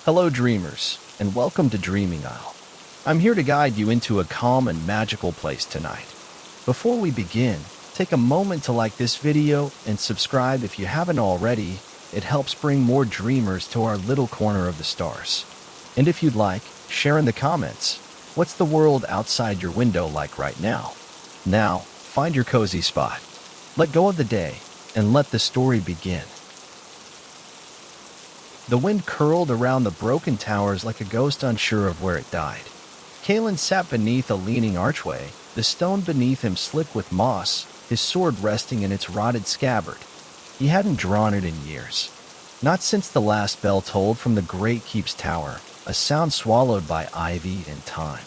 Hello, dreamers, and welcome to Dreaming Isle. I'm here to guide you into a calm and magical place tonight. Before we begin, take a moment to like this video and subscribe if you haven't already. It helps bring more dreamers to our little corner of the stars. And if you'd like, share in the comments, what's the world outside your window like right now? Now, find your cozy spot. Let go of the day, and let the story begin. The wind curled around the broken towers like a ghost unsure of where it died. Kalen sat beneath a leaning archway, the stone beneath him slick with moss, his sword resting in its rotted scabbard. He hadn't drawn it in years. Not since the last bell tolled from the Great Keep's tower, a sound swallowed by ivy and time.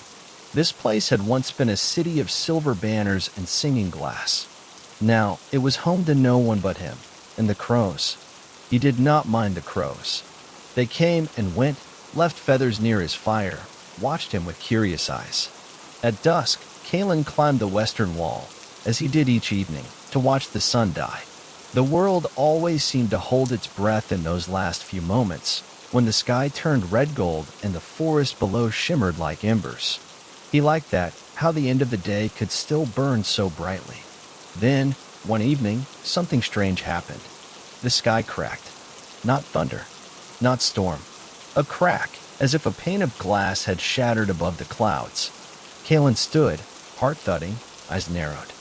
This place had once been a city of silver banners and singing glass. Now, it was home to no one but him, and the crows. He did not mind the crows. They came and went, left feathers near his fire, watched him with curious eyes. At dusk, Kalen climbed the western wall, as he did each evening, to watch the sun die. The world always seemed to hold its breath in those last few moments, when the sky turned red gold and the forest below shimmered like embers. He liked that, how the end of the day could still burn so brightly. Then, one evening, something strange happened. The sky cracked. Not thunder. Not storm. A crack, as if a pane of glass had shattered above the clouds. Kalen stood, heart thudding, eyes narrowed.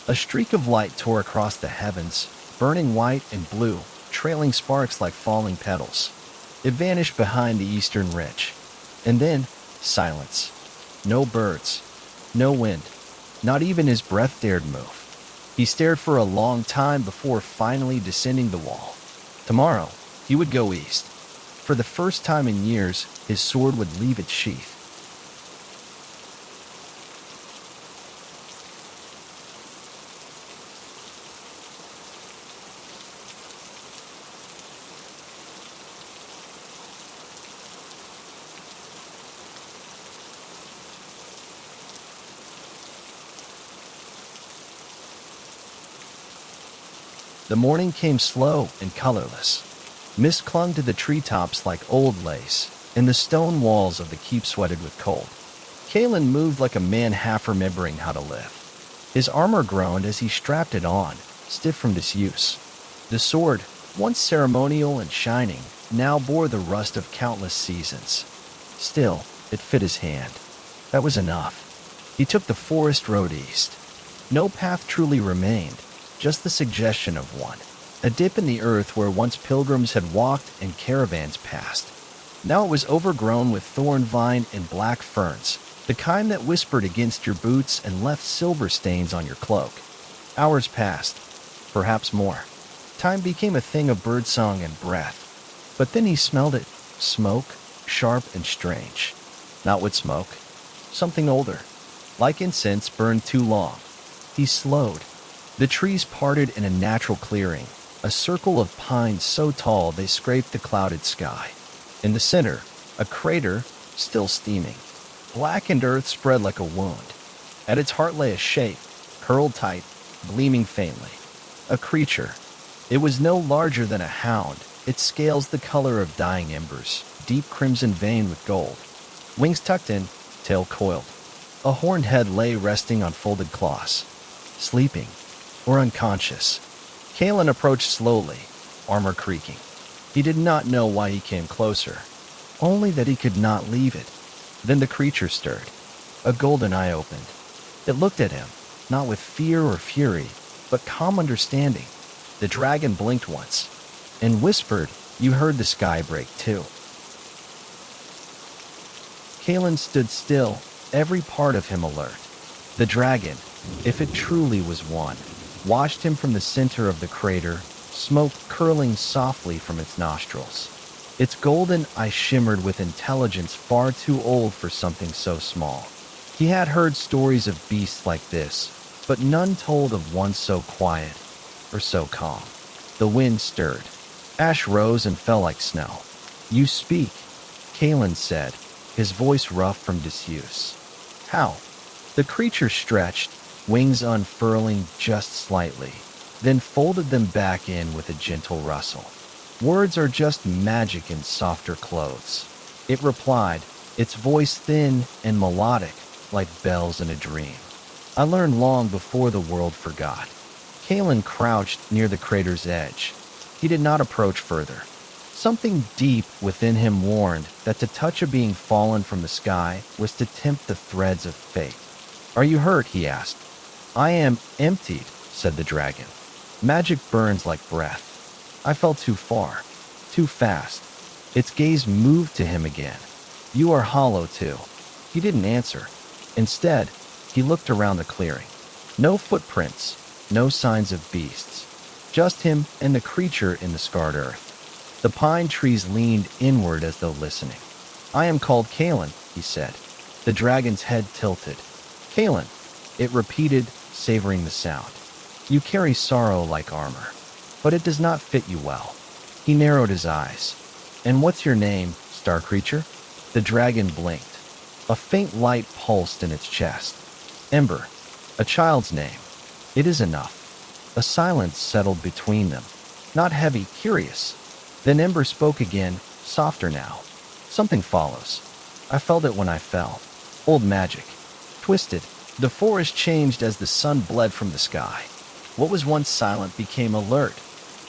A streak of light tore across the heavens, burning white and blue, trailing sparks like falling petals. It vanished behind the eastern ridge. And then, silence. No birds. No wind. Not even his breath dared move. He stared for a long time before finally descending the wall. Tomorrow, he would go east. For the first time in years, his sword would leave its sheath. The morning came slow and colorless. Mist clung to the treetops like old lace, and the stone walls of the keep sweated with cold. Kalen moved like a man half remembering how to live. His armor groaned as he strapped it on, stiff from disuse. The sword, once ceremonial and shining, now bore the rust of countless seasons. Still, it fit his hand. That was enough. He took the forest road east. No path truly remained, just the suggestion of one. A dip in the earth where once pilgrims had walked and caravans passed. Now it was overgrown with thorn vine and black ferns, the kind that whispered against your boots and left silver stains on your cloak. Hours passed, perhaps more. Time became a thing of birdsong and breath. But then he smelled it, smoke, sharp and strange. Not wood smoke, something older. Like incense burned too long. He slowed. The trees parted in a natural clearing, a circle of pines so tall they scraped the clouded sky. In the center, a crater, still steaming. Blackened earth spread like a wound. At its heart lay a shape, curled tight, gleaming faintly. A creature. It was no larger than a hound, its scales the color of dying embers, deep crimson veined with gold. Wings tucked in, tail coiled. A horned head lay resting on folded claws. Sleeping, or unconscious. Kalen approached slowly, armor creaking. He did not know why he came closer, only that he could not leave it. Then the creature stirred. A golden eye opened. It looked at him, not with fear or fury, but calm understanding. The dragon blinked once, and whispered, "You heard the sky break too." Kalen stood still, every part of him alert. The dragon, if it truly was one, watched him from the center of the crater, smoke curling softly from its nostrils. Its golden eye shimmered with intelligence far too old for something so small. He had heard stories of beasts like this, but none told of one so quiet or so calm. The wind stirred. Ash rose and fell like snow. "You speak," Kalen said, his voice rough from disuse. "How?" The creature stretched, wings unfurling just slightly, then folded them back in with a gentle rustle. Words are just magic in softer clothes. It replied, its voice thin and melodic, like bells in a dream. I learned long before the world forgot. Kalen crouched near the crater's edge. He did not approach further. Something deep within him warned that to touch a being fallen from the sky was to tempt the threads of fate. Are you hurt? He asked. I am emptied, said the dragon. Magic burns like breath. I fell too far, too fast. Its gaze moved to him again. You are hollow too. He didn't answer. Instead, he looked around the clearing. No footprints, no signs of beasts. Just him and the creature in the scarred earth. The pine trees leaned inward as though listening. I am called Kalen, he said. The dragon's head tilted. Kalen, it repeated, savoring the sound. You carry sorrow like armor, but it does not fit you well. He narrowed his eyes. And what's your name, star creature? The dragon blinked. A faint light pulsed in its chest. Ember, a child's name. It is enough. A silence settled between them, not heavy, curious. Then Ember spoke again, softer now. Something follows. I felt it when I fell. Old magic. Twisted. The forest changed as the sun bled from the sky. What was once silent became alert,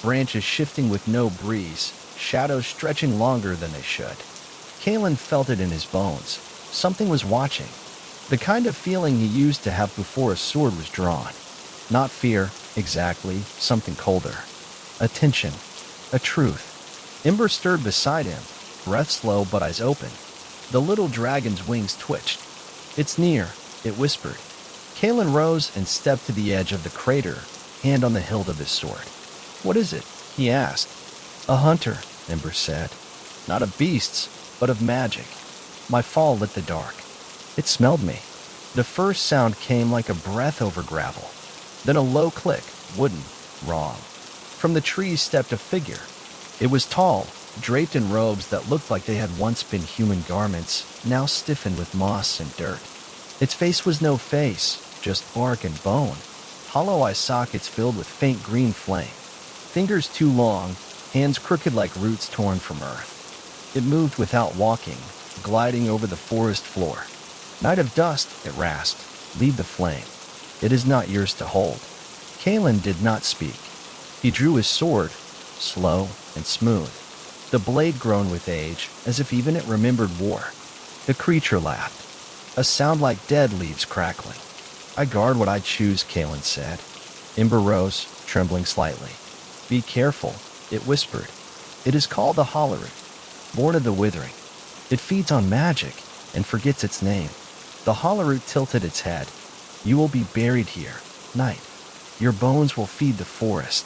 branches shifting with no breeze, shadows stretching longer than they should. Kalen felt it in his bones. Something was watching. The kind of feeling he used to have before a sword was drawn. Not fear, exactly, something colder. A tension. A truth. Ember stirred beside him, breath slow but eyes open. The little dragon's wings twitched. It's near, it whispered. Kalen rose and stepped to the edge of the crater, hand on the hilt of his sword. What is it? He asked. A hunter, Ember said. Not of beasts, but of magic. My fall lit the dark. It smelled me. The first sound came like a breath over gravel. Then a low click, wooden, wrong. From the trees stepped a figure. It was tall, draped in robes that looked like they had once been human garments, now stiffened with moss and dirt. Its face was no face, just bark and bone. Hollow eye sockets filled with faint green flame. Fingers too long, hands crooked like roots torn from earth. It moved without walking, gliding over the forest floor. Night of dust, it rasped. Leave the flame. It is not yours to hold. Kalen did not speak. He drew his sword, slow and smooth. The blade groaned with age, as if even it remembered war. The creature laughed. A sound like dead leaves crackling. I guard what I choose, Kalen said. Ember rose, trembling slightly. Be careful, it whispered. It is called the Hollowroot, born of the withering. It feeds on magic and forgets its name. The Hollowroot tilted its head. You will be buried here, night. Your bones will feed the forest.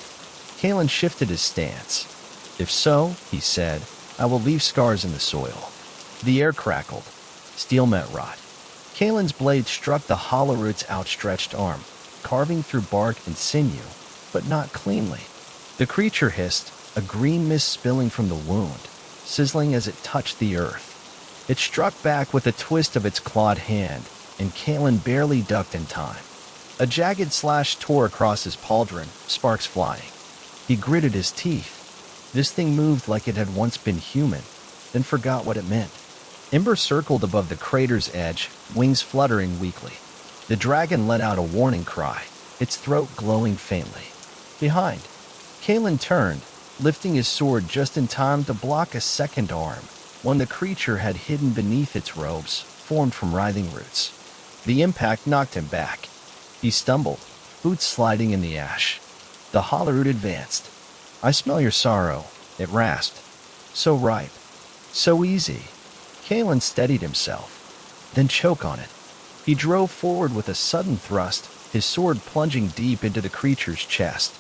Kalen shifted his stance. If so, he said, I will leave scars in the soil. The air crackled. Steel met rot. Kalen's blade struck the Hollowroot's outstretched arm, carving through bark and sinew, but not cleanly. The creature hissed, a green mist spilling from the wound, sizzling as it touched the earth. It struck back with a twist of its clawed hand, and Kalen barely ducked in time. A jagged slash tore across his pauldron, sparks flying. He gritted his teeth. This thing moved like it had once been human, then forgot what it meant. Ember circled above the crater's edge, wings fluttering weakly. The dragon let out a warning cry, its throat glowing faintly. Behind, Kalen turned, lifting his sword just in time to block a second arm, one the creature had hidden beneath its robes, formed from writhing roots. The impact knocked him back. He stumbled, boots sliding in the ash. The Hollowroot advanced. I smell your sorrow, it rasped. So ripe, so easy. Kalen steadied himself, then choke on it. He drove forward with a sudden thrust, his sword plunging deep into the creature's chest.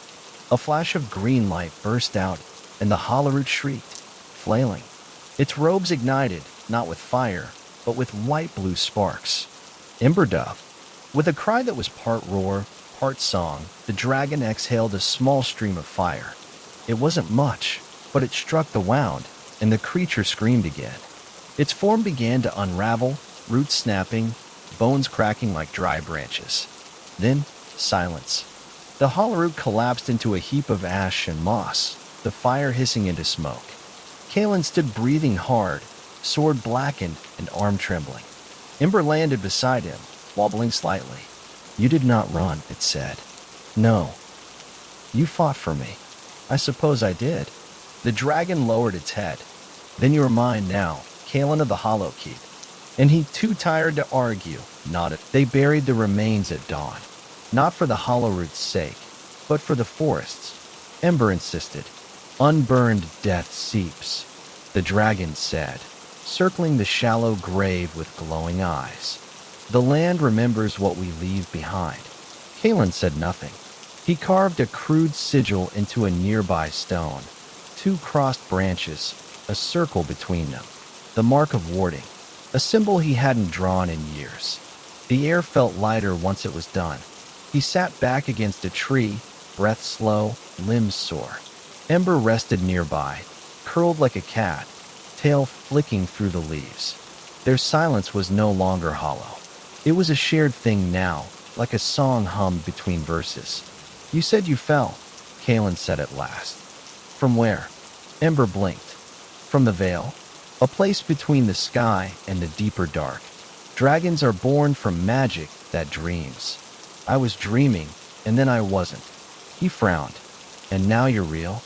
A flash of green light burst out, and the Hollowroot shrieked, flailing. Its robes ignited, not with fire, but with light blue sparks. Ember dove. With a cry that was part roar, part song, the dragon exhaled a small stream of fire. It wasn't much, but it struck the wound, and the creature screamed again. Its form began to unravel, roots snapping, bones cracking like dry branches. Then, silence. The Hollowroot collapsed into a heap of ash and moss, the fire hissing into smoke. Kalen stood breathing hard, sword blackened and arm trembling. Ember landed beside him, wobbling slightly. "You did not run," it said. "No. You fought for me." "I suppose I did." The dragon lowered its head. "Then you're mine now, Kaelin of the Hollow Keep." And he, too tired to argue, nodded. They buried the remains at dawn. Not for the Hollowroot's sake, but for the forest's. Ember insisted. "Unburned death seeps," the dragon said, circling the shallow grave with glowing eyes. "The land remembers what we leave behind." Kaelin said nothing. He carved a crude sigil into a nearby stone. 2 crossed branches, a circle between them. The mark of warding, a symbol he hadn't drawn in years. The air felt lighter once it was done. He sat back against a tree, breath slow, limbs sore. Ember rested nearby, curled like a cat, tail flicking through the leaves. Their silence was no longer hollow. It was a shared thing now, like a song hummed between verses. "You said you fell," Kaelin said at last. "From where?" Ember blinked. "From the Vale, a place between the sky and the deeper dark. Dragons are born from magic that dreams. I was dreaming, and then I wasn't." He frowned. "And now you're real?"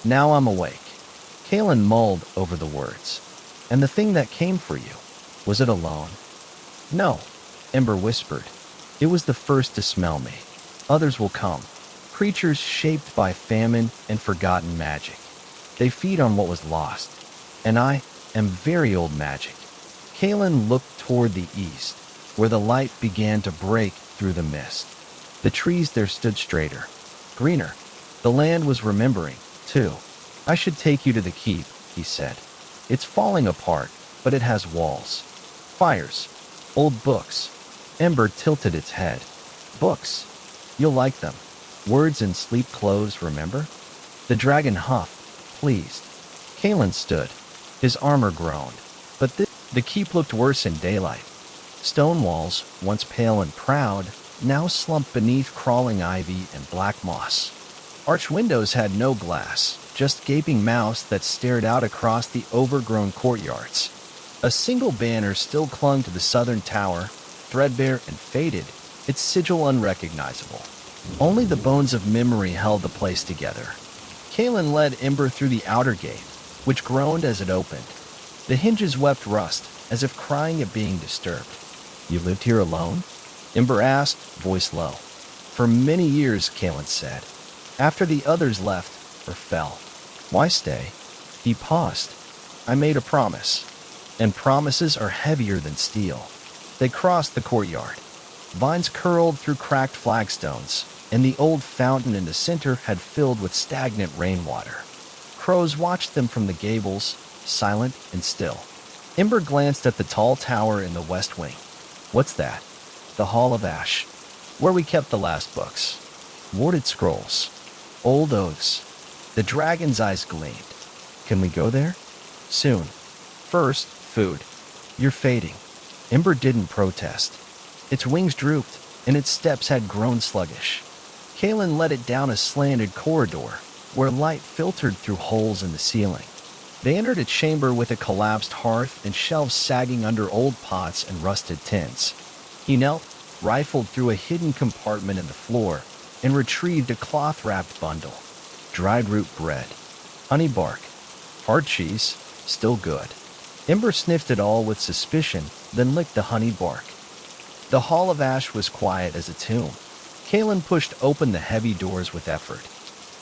"Now I'm awake." Kaelin mulled over the words. "And the thing that came for you, was it alone?" "No," Ember whispered. "It was the first to smell me. Others will come. Creatures shaped by famine and forgotten magic. They feed on what was lost. And I am very old magic." Kaelin looked toward the east, where the light began to break through the mist. The trees there stood straighter, greener. The land was remembering, too. "I should take you to the keep," he said. "It's falling apart, but it has walls. Fires. Old books." Ember tilted its head. "Books. You'll like them. Words in sleep clothes, remember?" The dragon huffed, pleased. Kaelin stood. His armor groaned. But the keep looked worse in daylight. Stone walls, once pale and proud, now slumped beneath crawling ivy and black moss. Arched windows had no glass, just gaping mouths that stared out across the overgrown courtyards. A single banner still clung to the southern tower, threadbare and faded, its sigil unrecognizable. Only the bones of memory held the place together. Kaelin led Ember through the outer gate, which groaned as it opened. The hinges wept rust, as if crying at being disturbed. "You lived here alone?" Ember asked, voice low. "For many years," Kaelin said. "After the others left, or fell." "Why stay?" He paused. "I made a promise. And promises are heavier than steel." They crossed the courtyard. Vines curled through cracked flagstones, and the old fountain in the center had filled with stagnant rainwater. Crows watched them from the gables, silent and still. Ember glanced at the tall tower in the west wing. "What's that?" "The Hall of Ash, where we kept the last books. Warded scrolls. Old oaths." The dragon's eyes gleamed. "Can we go there?" "Soon. First, food. You're fading." Ember didn't protest. Its wings drooped, and its steps had grown sluggish. Kaelin led it down a slanted corridor, where light filtered through holes in the ceiling. They entered a chamber with a collapsed hearth and shelves sagging under old pots and rusted tins. He knelt, rifled through a hidden compartment in the floor, and retrieved a cloth-wrapped bundle. Dried root bread, honey bark, hard cheese, still good. Ember sniffed it all with suspicion, then licked the honey bark. The Hall of Ash was quiet as a tomb. Kaelin pushed open the heavy doors with effort.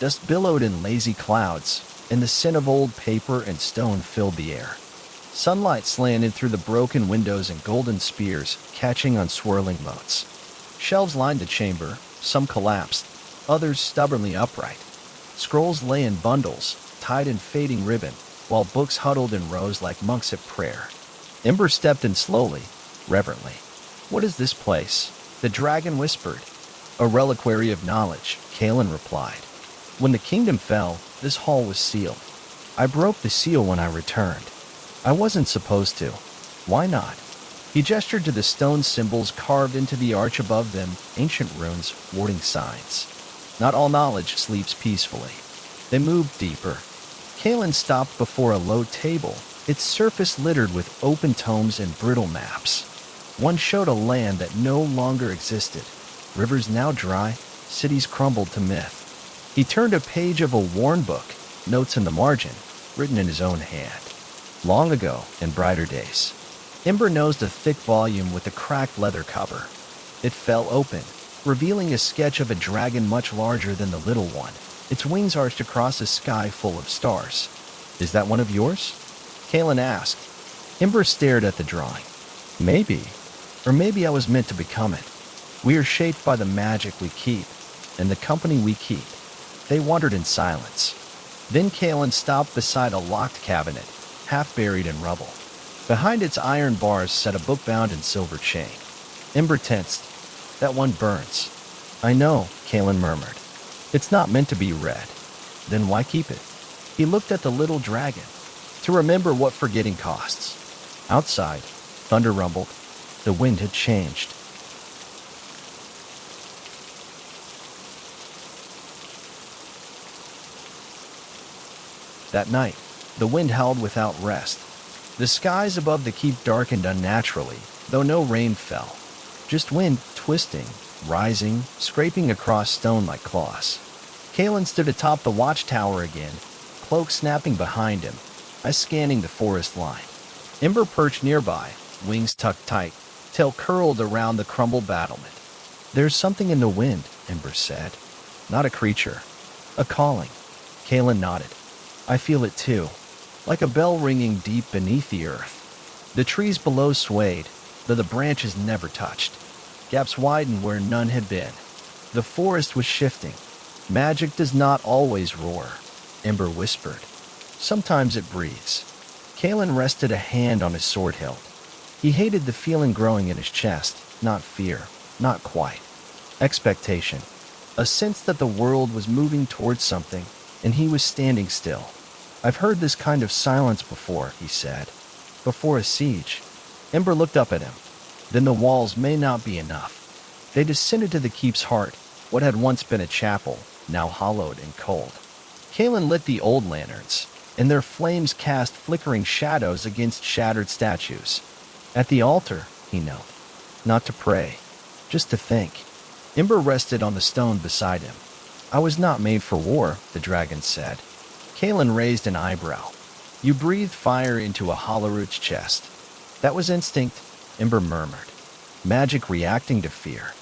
Dust billowed in lazy clouds, and the scent of old paper and stone filled the air. Sunlight slanted through the broken windows and golden spears, catching on swirling motes. Shelves lined the chamber, some collapsed, others stubbornly upright. Scrolls lay in bundles, tied in fading ribbon, while books huddled in rows like monks at prayer. Ember stepped in slowly, reverently. "What is this place?" the dragon whispered. "A reliquary of knowledge," Kaelin replied. "When the kingdom fell, this hall was sealed. I broke the seal when I returned. I wasn't supposed to. Why not?" He gestured to the stone symbols carved into the arch above them, ancient runes, warding signs. "Not all knowledge sleeps peacefully." They moved deeper. Kaelin stopped before a low table, its surface littered with open tomes and brittle maps. One showed a land that no longer existed, rivers now dry, cities crumbled to myth. He turned a page of a worn book, notes in the margin, written in his own hand. Long ago, in brighter days. Ember nosed a thick volume with a cracked leather cover. It fell open, revealing a sketch of a dragon much larger than the little one, its wings arched across a sky full of stars. "Is that one of yours?" Kaelin asked. Ember stared at the drawing. "Maybe. Or maybe I was meant to become it. We are shaped by the magic we keep, and the company we keep." They wandered in silence. Then Kaelin stopped beside a locked cabinet, half buried in rubble. Behind its iron bars sat a book bound in silver chain. Ember tensed. "That one burns." "I know," Kaelin murmured. "It's not meant to be read." "Then why keep it?" He looked at the little dragon. "To remember what forgetting costs." Outside, thunder rumbled. The wind had changed. That night, the wind howled without rest. The skies above the keep darkened unnaturally, though no rain fell. Just wind twisting, rising, scraping across stone like claws. Kaelin stood atop the watchtower again, cloak snapping behind him, eyes scanning the forest line. Ember perched nearby, wings tucked tight, tail curled around the crumbled battlement. "There's something in the wind," Ember said. "Not a creature. A calling." Kaelin nodded. "I feel it too, like a bell ringing deep beneath the earth." The trees below swayed, though the branches never touched. Gaps widened where none had been. The forest was shifting. "Magic does not always roar," Ember whispered. "Sometimes it breathes." Kaelin rested a hand on his sword hilt. He hated the feeling growing in his chest, not fear, not quite. Expectation. A sense that the world was moving towards something, and he was standing still. "I've heard this kind of silence before," he said. "Before a siege." Ember looked up at him. "Then the walls may not be enough." They descended to the keep's heart, what had once been a chapel, now hollowed and cold. Kaelin lit the old lanterns, and their flames cast flickering shadows against shattered statues. At the altar, he knelt. Not to pray, just to think. Ember rested on the stone beside him. "I was not made for war," the dragon said. Kaelin raised an eyebrow. "You breathed fire into a Hollerud's chest." "That was instinct," Ember murmured. "Magic reacting to fear."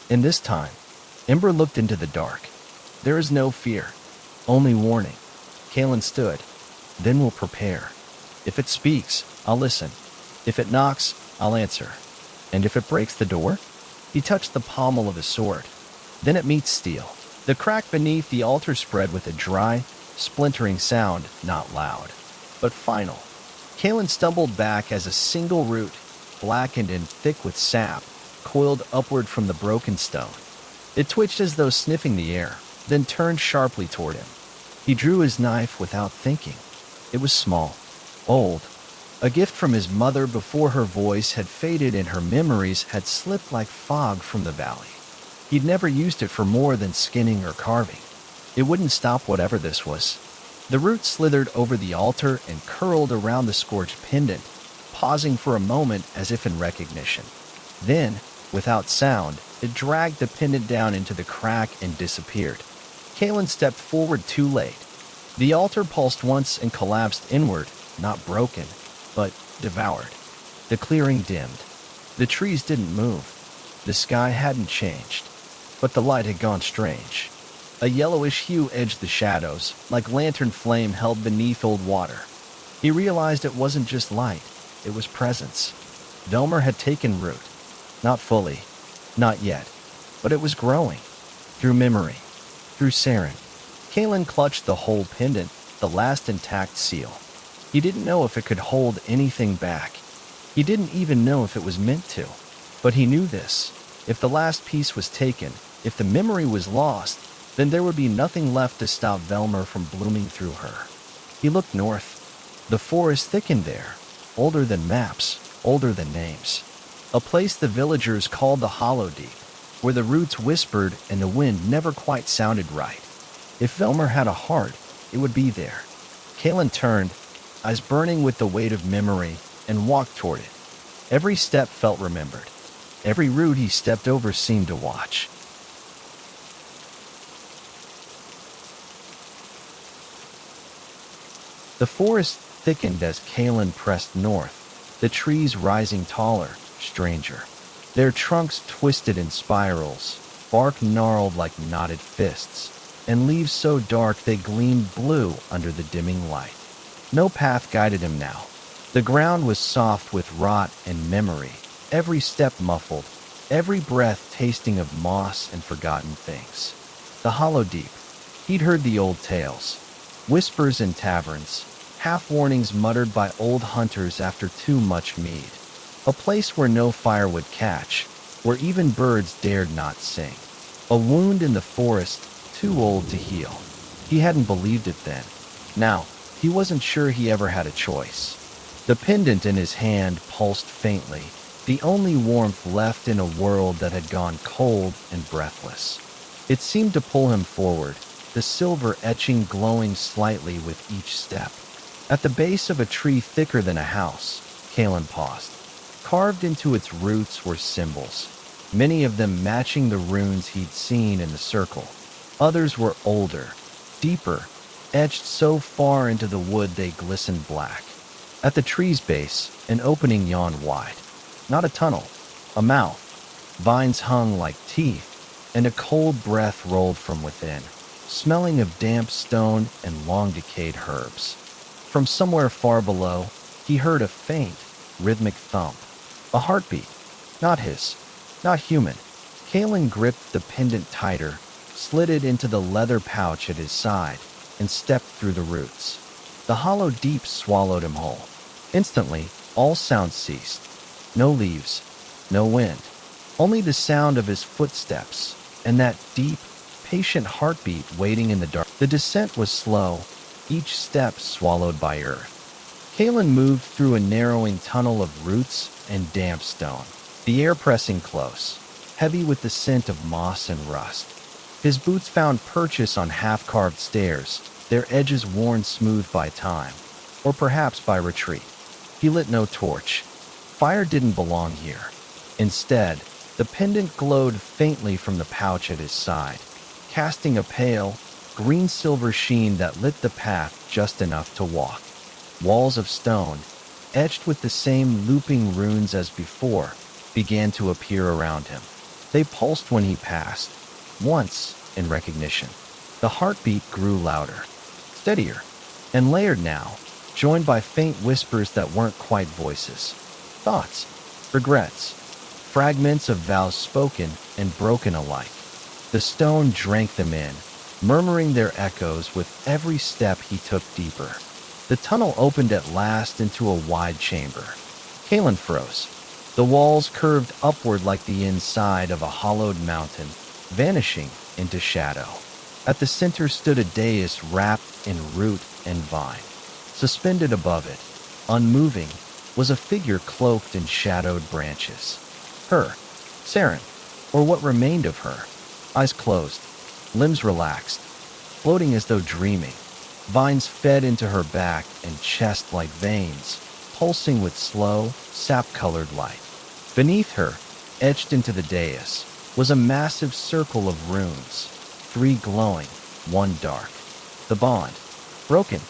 And this time, Ember looked into the dark. "There is no fear, only warning." Kaelin stood. "Then we'll prepare. If it speaks, I'll listen. If it knocks, I'll answer. And if it breaks the door?" He touched the pommel of his sword. "Then it meets steel." The crack beneath the altar spread with a dry, splintering sound, not loud, but final. Kaelin stumbled back as a single root, blackened and thick with sap, coiled upward from the broken stone. It twitched as though sniffing the air, then turned sharply toward him. He drew his knife without thinking. It was small, old, a gift from his mother before her voice had faded and her memories had slipped like fog from the valley. He'd never used it for more than skinning or carving. It wouldn't stop whatever this was. The root slithered over the altar and curled around the scorched pendant, pausing for a moment as if in recognition. Then, without sound, it dragged the pendant down into the crack and disappeared. Kaelin stepped forward too late. The altar pulsed once and collapsed inward, not broken, but devoured. The clearing dimmed. The trees didn't move. The sky hadn't changed. But the light had gone strange. A yellowish hue edged the shadows, like lantern flame held beneath old water. He realized it wasn't just light, it was presence. Velmer had taken root. Not fully, not yet, but it was growing. Through memory, through Saren. Kaelin clutched the whole pendant, the last intact seal. He didn't know if it could hold anything back. He didn't even know if it was meant to. But he knew this. If the last piece was taken, if the memory was lost, then there would be nothing left to stop Velmer from blooming through her. He looked north. The forest thickened there, older than maps, older than names. A place the villagers called the Hollow Deep, where the roots whispered and the wind never quite sounded right. If Velmer had a heart, it would be there. Kaelin turned, eyes burning with the weight of memory, and walked toward it. Every step felt remembered. Every root he stepped over seemed to watch. The forest thickened as Kalen pressed north, the trees rising taller, stranger. Their trunks twisted in spirals, bark gnarled like knotted fists, and leaves so dark they gleamed blue under the dimming light. No path guided him now. The ground was soft with rot and memory, every step muffled, every breath tasting of moss and forgotten things. The hollow deep. He'd heard the old tales, whispers in taverns, half-warnings muttered by old hunters after too much mead. A place where no fire would catch, where even birds dared not sing. A wound in the forest, too old to heal. He hadn't believed it then. Now, he wasn't sure he ever had a choice. The pendant in his hand pulsed faintly, the only warmth left in a world that had gone cold and breathless. It seemed to pull him forward, the silver etching glowing slightly with each step. At the base of a tree thicker than a house, Kalen paused. Carved into its roots were symbols, many of them matching the runes he'd seen in the circle. Others were older, deeper, etched so far into the wood they glistened black. At the tree's base, an opening yawned wide. Not a tunnel, a mouth. Vines hung like teeth, and a cold breath rolled from within, smelling of damp stone and long-decayed herbs. From somewhere far below, he heard a faint, rhythmic thump. A heartbeat. Not his. Not human. Kalen gripped the pendant tighter, slid it into the leather pouch at his side, and stepped through the roots. The hollow deep swallowed him whole. Instantly, all sound ceased. No leaves, no wind. Only the sound of his footsteps, and that deep, patient heartbeat waiting in the dark. The descent was slow, each step swallowed by earth. Kalen moved through a narrowing tunnel of roots and damp stone, the air pressing close, heavy with the scent of moss and rust. His boots found purchase on half-carved stairs, their edges worn smooth by time, or perhaps by retreat. He lit no torch. Fire didn't belong here. Instead, the pendant glowed faintly from the pouch at his side, casting a pale, green-silver sheen that lit the path just enough to walk. Walls of stone, etched with the same looping runes as before, began to appear around him. They pulsed when he passed, once in recognition. The heartbeat grew louder, steadier, and layered now, joined by faint whispers that weren't quite voices. Thoughts, regrets, fragments of vows spoken and broken alike. The stone drank them in, murmuring their echoes with every step he took deeper. The tunnel opened at last into a wide chamber. Kalen froze. The walls curved upward like the inside of a hollowed mountain, vanishing into shadow. At the center stood a dais wrapped in root and vine. Suspended above it, unmoving, was a figure cloaked in shadowed branches. Her, Saren, or what remained of her. Eyes closed, limbs relaxed, floating as though dreaming. Vines fed into her back and chest like veins, pulsing with slow, sap-colored light. Beneath her, etched into the dais, was a massive circle of runes, 3 glowing, 1 dark. The bond, broken,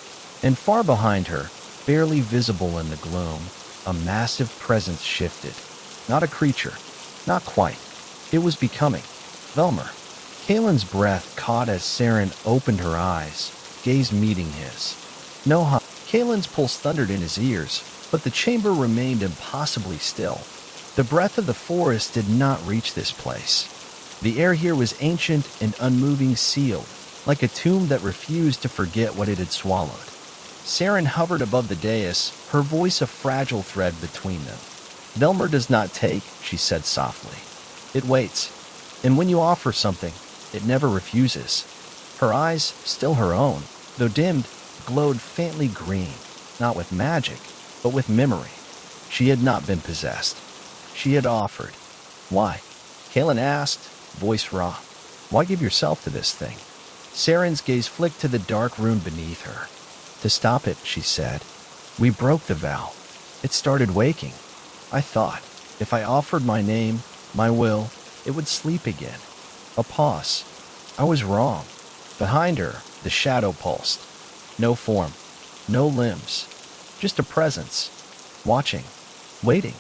and far behind her, barely visible in the gloom, a massive presence shifted. Not a creature, not quite. It was becoming. Velmer. Kalen's breath caught as Saren opened her eyes, gaze meeting his. No hunt. Kalen's pulse thundered in his ears, but the chamber remained impossibly still. The breath of the forest did not reach this place. The air here was ancient and unmoving, sealed, like a tomb that refused to forget what it had swallowed. Saren hovered above the dais, her voice a fragile thread between them. Velmer does not take, she said softly. It waits. And when you offer something, it never refuses. Her eyes, still her own, though dimmed, glowed faintly green, not with magic, but with memory. She had not been possessed. She had offered. Why? Kalen asked, voice raw. Why give yourself to this thing? Saren's gaze flicked to the dark rune beneath her. To stop it, she said. We broke the vow. It started waking. I thought, if I offered my name, my will, it would sleep again. A pause. I was wrong. Behind her, the shadow pulsed. No form, no limbs, just a presence. Watching, waiting.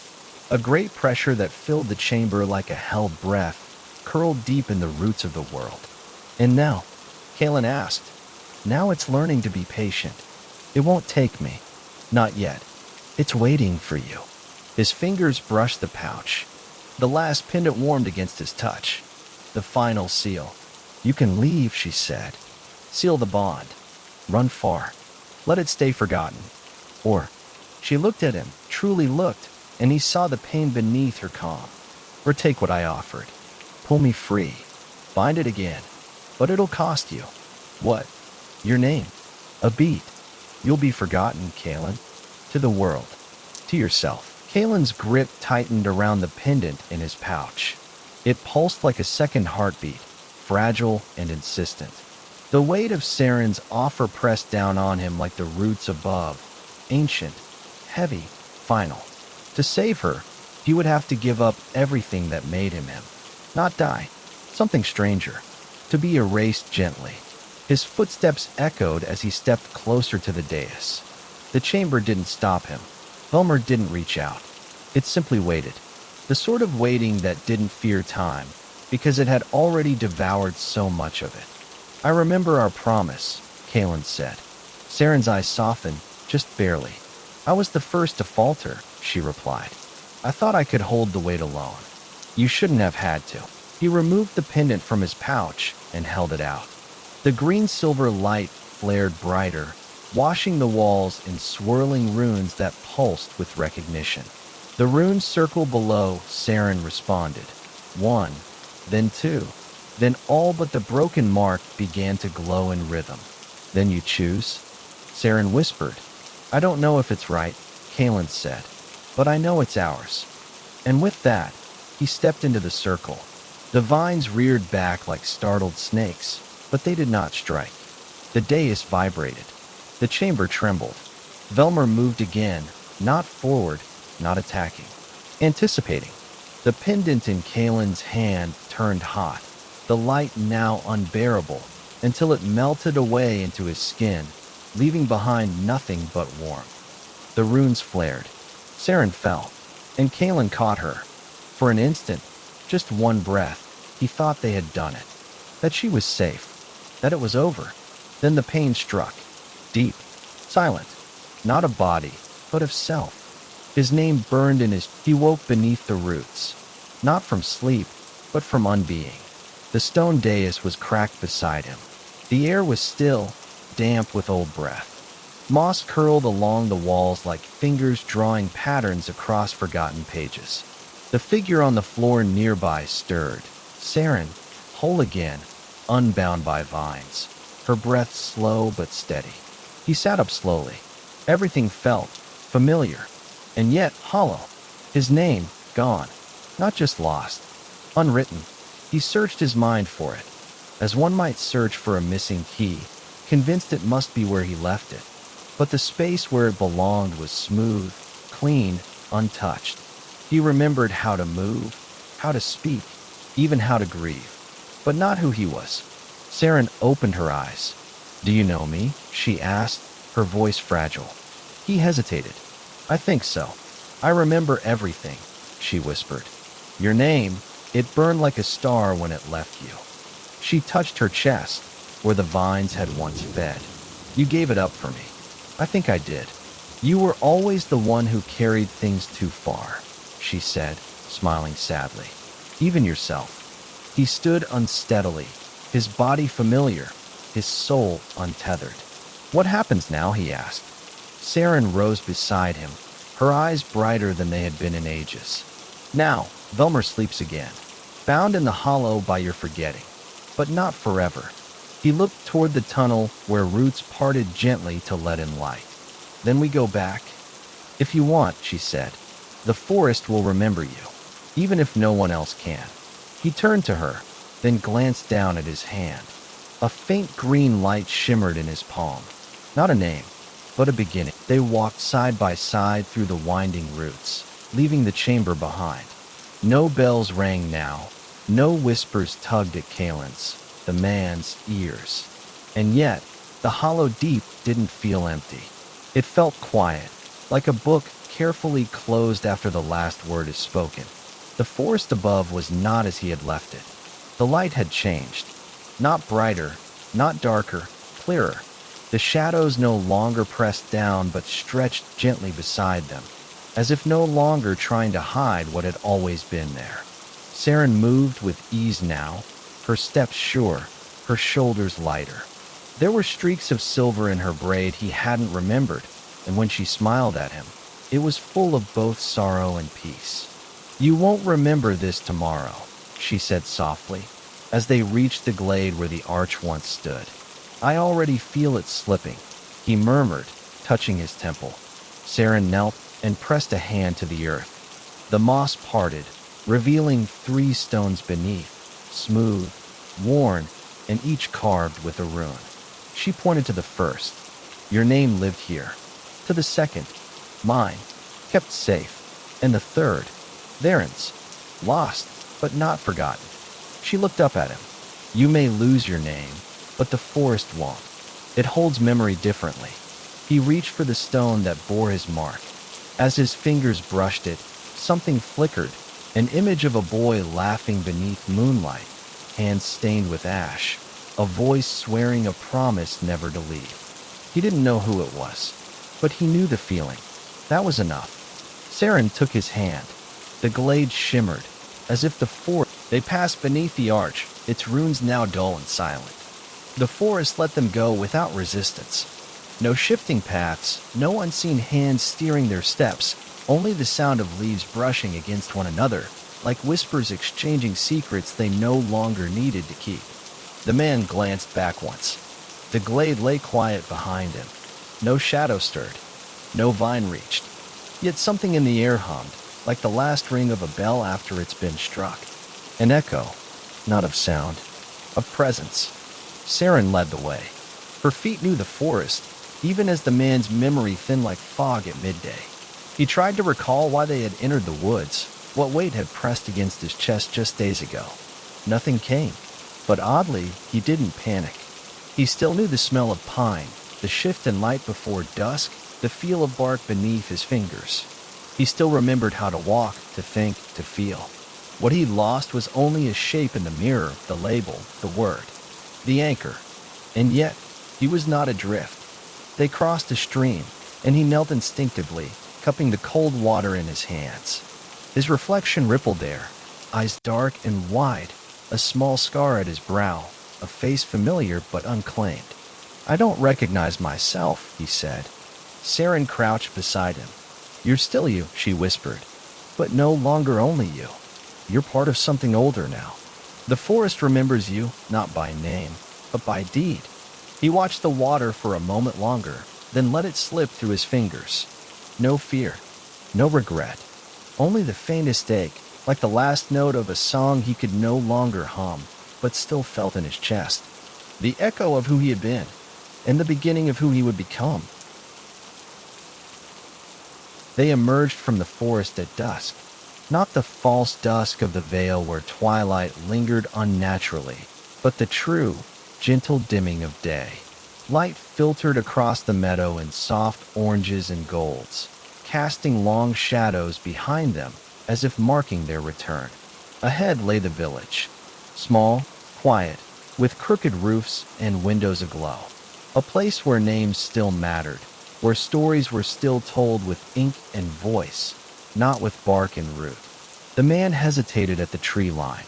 A great pressure that filled the chamber like a held breath, curled deep in the roots of the world. And now, Kalen asked, now it's learning to be patient. It won't take me. Not yet. It's waiting for you. His fingers brushed the pouch. The last pendant warmed against his touch. The final seal. You can leave, she said. Seal the bond. Run far. Let it stay forgotten. Or, she looked at him, truly looked, and he saw the pain beneath her calm. Or take what I offered. Pull me free. Bind it again. But it'll cost you. What? Your name. A beat. You'll be forgotten, Kalen. To the world. To yourself. Kalen's grip tightened around the pendant in his pouch. It pulsed like a second heartbeat, fragile and insistent. The weight of Saren's offer pressed down on him like the roots above, ancient, heavy, final. To save her, he would have to give up everything that made him him. Not die, something stranger, to be erased gently. His footsteps echoed as he stepped closer to the dais. The chamber didn't stop him. Velmer didn't reach out. It simply waited. The sort of waiting that didn't fear time, because it had already devoured so much of it. I remember our promise, Kalen said. Saren's eyes softened, just barely. I was the first to falter, she replied. I thought I could hold the weight alone. You shouldn't have had to. He removed the pendant from his pouch and held it out. The green-silver light flared brighter, washing the walls in swirling runes that pulsed with recognition. The rune circle below, Saren responded. 1, then 2, then all but the broken mark began to glow in rhythm. Then you choose? Saren whispered. I don't know if it's right, Kalen said, but I know it's ours. And with that, he stepped into the circle. The vines reared back like startled snakes, but they did not strike. The dais vibrated. The chamber trembled. Velmer moved again, not forward, not attacking. Anticipating. The pendant in Kalen's hand turned hot, the light now unbearable, until it melted away into his skin, leaving behind nothing but warmth. The runes flared. Saren fell, and Kalen caught her. For an instant, just one breath, he thought they had done it. That she was safe. That it was over. Then the pain struck. Deep. Silent. Not of body, but of self. His name burned in his... He woke beneath the roots. Not from sleep, but from unbeing. The stone dais was cracked beside him. The air was still, damp with old breath. Moss curled along the walls like fingers drawing patterns across forgotten pages. The figure on the floor nearby stirred. Saren, whole again, unbound by vines. Her breath slow but steady. He sat up slowly. Everything felt familiar, and yet hollow. His name, gone. Not just lost. Unwritten. He searched his mind for it, as one might search for a missing key, convinced it must be where he left it. But the space where it belonged was smooth, clean, untouched. He remembered how to move, how to speak, even how to grieve, but not who he was. Saren opened her eyes. Do you know me? She asked, her voice fragile. He hesitated. I think so. I remember everything, she whispered. Your name, it burned like a star when it left you. She touched her chest, where the vines had once fed. You gave it up for me. I think I did. You were always the one who carried things too far, she said, smiling sadly. Even yourself. He stood unsteadily, his body familiar, his soul untethered. What happens now? He asked. Saren rose beside him, her eyes brighter than they had been in ages. Now, Velmer sleeps again, bound in the hollow by your forgetting, but not forever. He looked toward the tunnel where roots parted gently to let in light. Then we go back. If you want, she said. The forest will remember you, even if no one else can. He turned to her, then glanced down at his hand. A faint green light shimmered in his palm. Not a name, but a beginning. They walked side by side through the winding roots, leaving the chamber behind. No bells rang now, no whispers tugged at the man's ears. And yet, the hollow deep didn't feel empty. It felt quiet, like a book carefully closed after the last word is spoken. The forest above was not as he had left it. The light had changed. Not brighter, not darker, clearer. The shadows no longer pressed down but stretched gently beside them, as if no longer trying to hide what had always been there. Saren moved with ease now, her steps sure, her shoulders lighter. There were streaks of silver in her braid he hadn't remembered, and when she smiled at him, it was full of both sorrow and peace. "You won't remember this tomorrow," she said softly, as they reached the glade where the arch once stood. "I already feel it slipping," he murmured, touching his temple. Saren knelt and pressed a hand to the earth. The moss parted, revealing 3 stones beneath, smooth, worn, and each carved with a rune. She pointed to the first. "Your name lived here." To the second, "Mine, kept safe." And the third, "Varen's, lost, but not forgotten." She looked up at him. "You may lose your name, but the forest won't. It holds memory differently." He reached for the stone that bore his mark. As his fingers brushed it, something flickered, an image of a boy laughing beneath moonlight, hands stained with ash, a voice swearing a promise never to leave. He didn't know who it was, but he knew the feeling. That was enough. Saren took his hand. The glade shimmered, as if the forest... They passed beneath the arch, its runes now dull and silent. The forest let them go without resistance. No shifting paths, no unseen hands steering their steps, only the sound of leaves brushing against one another, like whispers exchanging secrets they no longer needed to keep. The man glanced back once. The glade lay quiet behind him. No shadow stirred. No vine reached. Yet something in the air hummed, like the last ring of a bell after it's been struck. An echo, not of sound, of presence. Saren led the way. Her feet knew the forest, even as the man's memory thinned like fog at midday. He tried to recall why they had entered the woods, what weight had pressed against his chest just days ago. Nothing came, but oddly, he didn't panic. He still knew the smell of pine, the shift in light before dusk, the feel of bark beneath his fingers. He still remembered how to walk, to think, to feel. What he'd lost was only a shape in the mirror, the label, the word, the anchor. And yet, he was not adrift. They crossed a stream, and he knelt instinctively, cupping the cold water in his hands. His reflection rippled there, eyes dark and wide, a small scar at his brow, a face familiar but unclaimed. "I don't recognize myself," he said. Saren crouched beside him. "You're still you," she whispered, "but no longer only you. You're part of something older now. The forest remembers you, not by name, but by deed." He watched the water for a moment longer, then let it slip through his fingers. No fear, no regret, only the faintest ache, like the last note of a song he could no longer hum, but still felt in his chest. The echo of who he had been, and the beginning of who he would become. They emerged from the forest at dusk, not the false dusk of the vale where twilight lingered unnaturally, but the true, gentle dimming of day. Light filtered across the meadow in soft oranges and golds, casting long shadows behind them as if marking their return. Ahead lay the village, small, quiet, with crooked roofs and windows aglow. A place where names still mattered, where stories were still told with ink and voice, not with bark and root. The man hesitated at the tree line.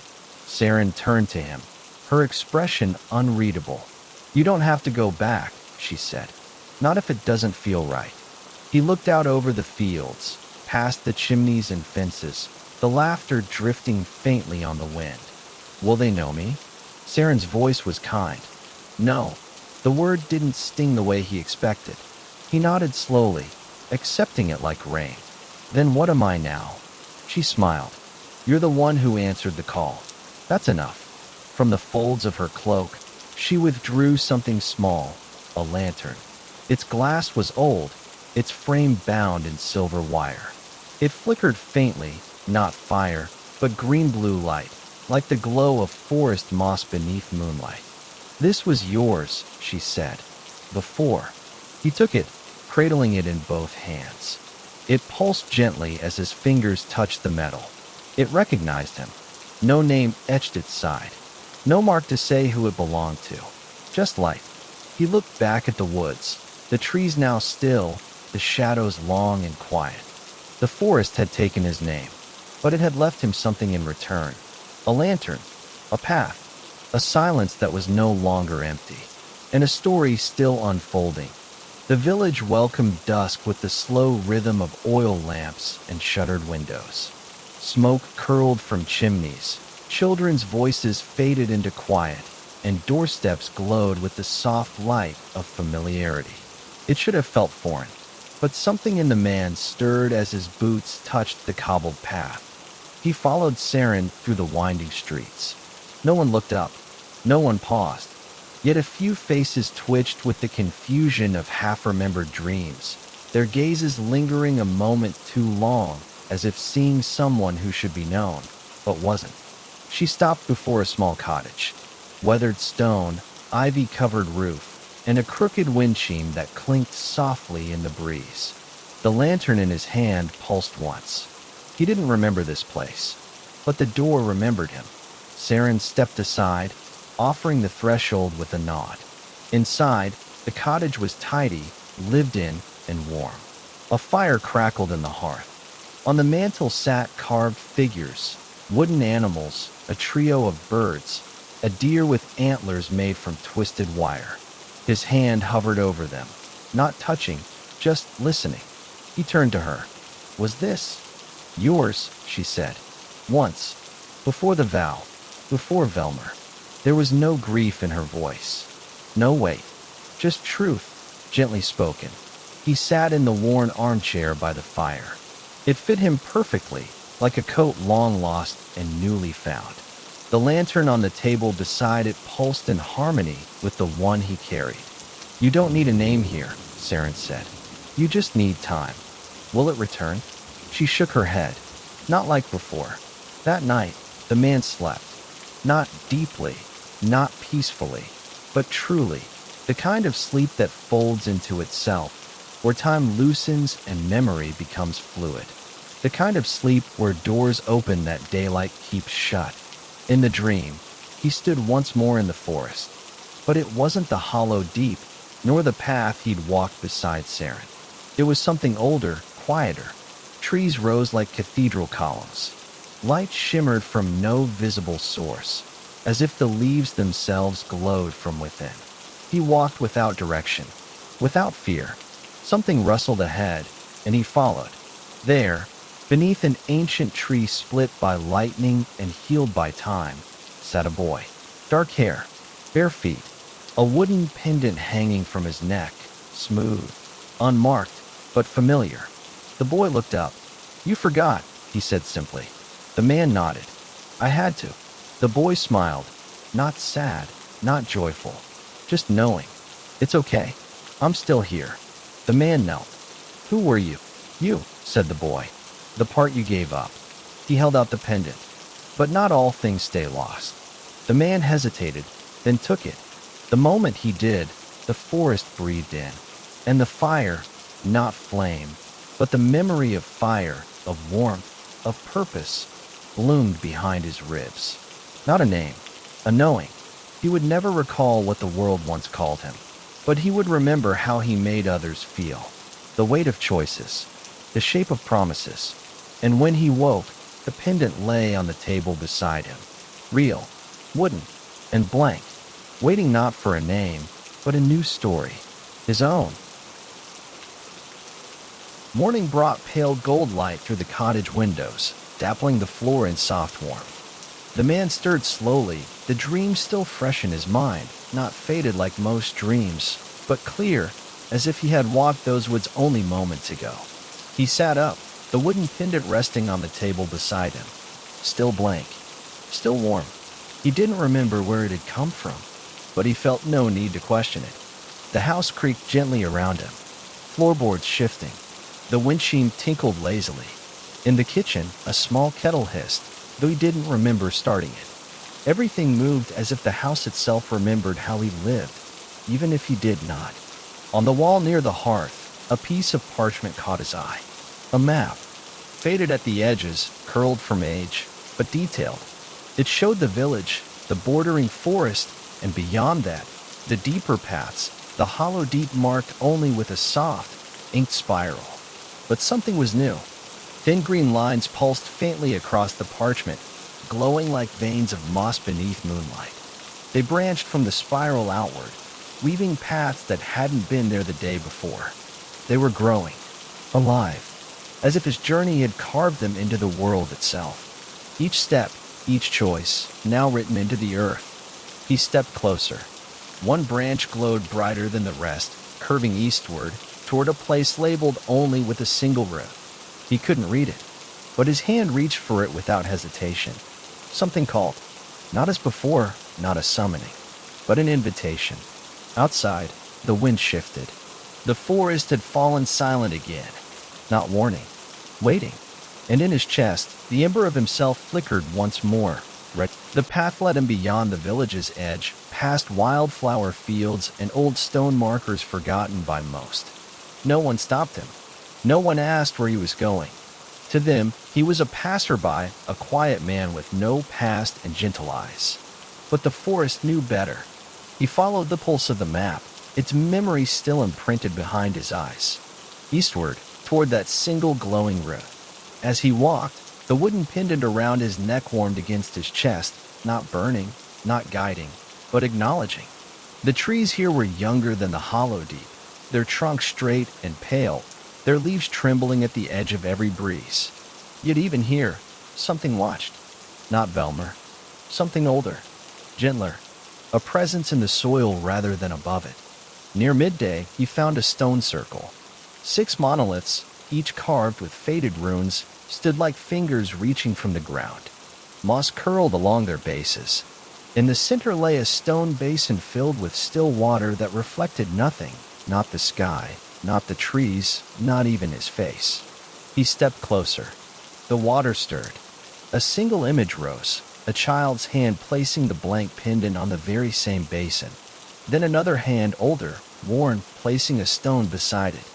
Saren turned to him, her expression unreadable. "You don't have to go back," she said. "Not if it doesn't feel right." He looked out over the fields, past the chimneys and fences, the laughter drifting faintly on the wind. "Will they know me?" Saren's voice was kind. No, the word didn't sting the way he expected. He nodded slowly, accepting it like rain. "Then what am I now?" She smiled. "You're the one who answered the call. That's enough." From the folds of her cloak, she withdrew something small, a lantern. Its glass was old, its frame bound in silver wire. It flickered faintly, not fire, but green-blue light, like the glow of forest moss beneath moonlight. "This was yours," she said. "Before." He took it, cradling it in both hands. It pulsed gently as his fingers touched the metal. It recognized him. No name etched its side. No mark to say who it belonged to. Just light. He looked back at the woods, the trees now still, the shadows long and quiet. The forest had taken his name, but it had left him something in return. A lantern, a path, a silence that was no longer empty, and a story still unfolding. The village welcomed dusk with the slow rhythm of oil lamps and shuttered windows. Smoke curled from chimneys, children's voices faded into quiet, and doorsteps glowed with the soft light of familiarity. It should have felt foreign, but something in the man stirred as his boots touched the cobbled path. He followed Saren through the winding streets. No one looked up. No one paused. Yet a few faces twitched with the confusion of half-remembered dreams, their gazes lingering a moment too long, as if seeing someone who should be known, but wasn't. She stopped before a small cottage. Weathered stone, ivy-covered roof, and a crooked windshield that clinked softly in the breeze. The lantern in his hand pulsed once. He didn't remember this place, but the door remembered him. Saren stepped aside, offering the threshold with a nod. Inside, the cottage was tidy, lived in, and warm. A fire crackled in the hearth. On the mantel sat carved figures, wooden animals, a trio of birds, a deer with antlers made from twisted wire. His hand hovered over them, not touching, just listening. He turned to her. "Was this yours?" she said. "Once. Before the vow. Before Velmer." There was no grief in her voice. No weight. Just truth, gently spoken. He sat in the worn armchair by the fire. It fit him perfectly, like a coat long lost and newly found. The lantern on the table beside it pulsed in harmony with the one he carried. "You don't need a name here," Saren said. "You just need time. Will it return?" She shook her head. Not like before. That night, the man slept. Not deeply, not peacefully, but truly, the kind of sleep that folds into itself, where time loosens and memory becomes fluid. The kind of sleep where doors open that daylight keeps shut. In the dream, he stood once more in the forest, but it wasn't the hollow deep, nor the path he'd walked beside Saren. It was something older, quieter. Trees rose like cathedral columns. Light shimmered from no visible source, as if the leaves themselves glowed from within. He walked without direction, without fear. Something rustled ahead, and he followed. There, beneath an ancient tree split by lightning and healed by time, sat a boy. Dark hair, bare feet, a wooden pendant hanging from his neck, smooth, unmarked, but familiar. The boy looked up. "You forgot," he said simply. The man nodded. "I had to." The boy smiled, not sad, not joyful, just knowing. "It's okay. I'm still here." The man knelt. "Who were you?" "You," said the boy. "The part you gave up." He held out the pendant. But not all things stay lost. The man hesitated, then took it. The moment he did, the forest breathed in. And the fire, not flame, but the memory of fire, of warmth, of purpose, bloomed behind his ribs. Not a name, a knowing. He would never recall what the world once called him, but he would remember how he made others feel. The weight of choices, the shape of promises. And when he woke, the pendant lay on the table beside him. Real, wooden, and blank, waiting not for a name, but a new story. His own. Morning brought pale gold light through the cottage windows, dappling the floor in soft warmth. The man stirred slowly, the dream still fresh in his mind, not faded like most dreams, but clear, as if he had walked those woods only moments ago. He sat up, the wooden pendant resting on the table beside him. Still blank, still warm. He didn't remember where it had come from, but he felt no need to question it. The house creaked gently around him, floorboards shifting. The windshield tinkled lazily. In the kitchen, a small kettle hissed, though he didn't remember starting it. Everything moved as if the house itself remembered how he lived, even if he did not. On the wall near the hearth, a piece of parchment caught his eye. A map, faded at the edges, curled from age, but detailed. It showed the village, the bordering forest, and beyond that, the deeper paths, the hollow deep marked only with a soft, inked spiral. But something was new. Thin green lines pulsed faintly across the parchment, glowing like veins of moss beneath moonlight. They branched from the spiral outward, weaving paths that hadn't been there the day before. They were growing, alive, as if his journey had carved them into the world itself. Each step, each choice, now written into the earth. He stepped closer. One branch glowed brighter than the rest, curving eastward, toward a place labeled only with a single root. He couldn't read it, but his hand reached for it without hesitation. Something called, not as before, not a summoning, but an invitation. Outside, the wind shifted. The forest had fallen silent again, not warning, waiting. And in his chest, the ember of himself flickered once more. The path led him beyond the village's edge, past wildflower fields and old stone markers forgotten by most. No one stopped him. No one asked where he was going. To them, he was a passerby, a quiet man with no past and gentle eyes. But the forest knew better. He followed the pulse of the map, its memory still imprinted behind his eyes. Eastward, toward that single glowing root. As he walked, the wooden pendant around his neck warmed against his chest, not burning, not guiding, but acknowledging. The trees here were younger than the hollow deep, their trunks straight and pale, their leaves trembling at the edge of every breeze. Yet even here, something watched. Not Belmer. Something older, gentler, a presence in the soil rather than above it. Near midday, he found a stone circle. 6 monoliths, each carved with faded runes, stood like fingers reaching from the ground. Moss curled along their bases. In the center lay a stone basin filled with still water that reflected nothing, not the sky, not the trees, not even his face. He stepped closer. The water stirred. A single image rose, a child's hand placing the blank pendant on the very same basin. Then another hand, older, worn, placing a stone beside it.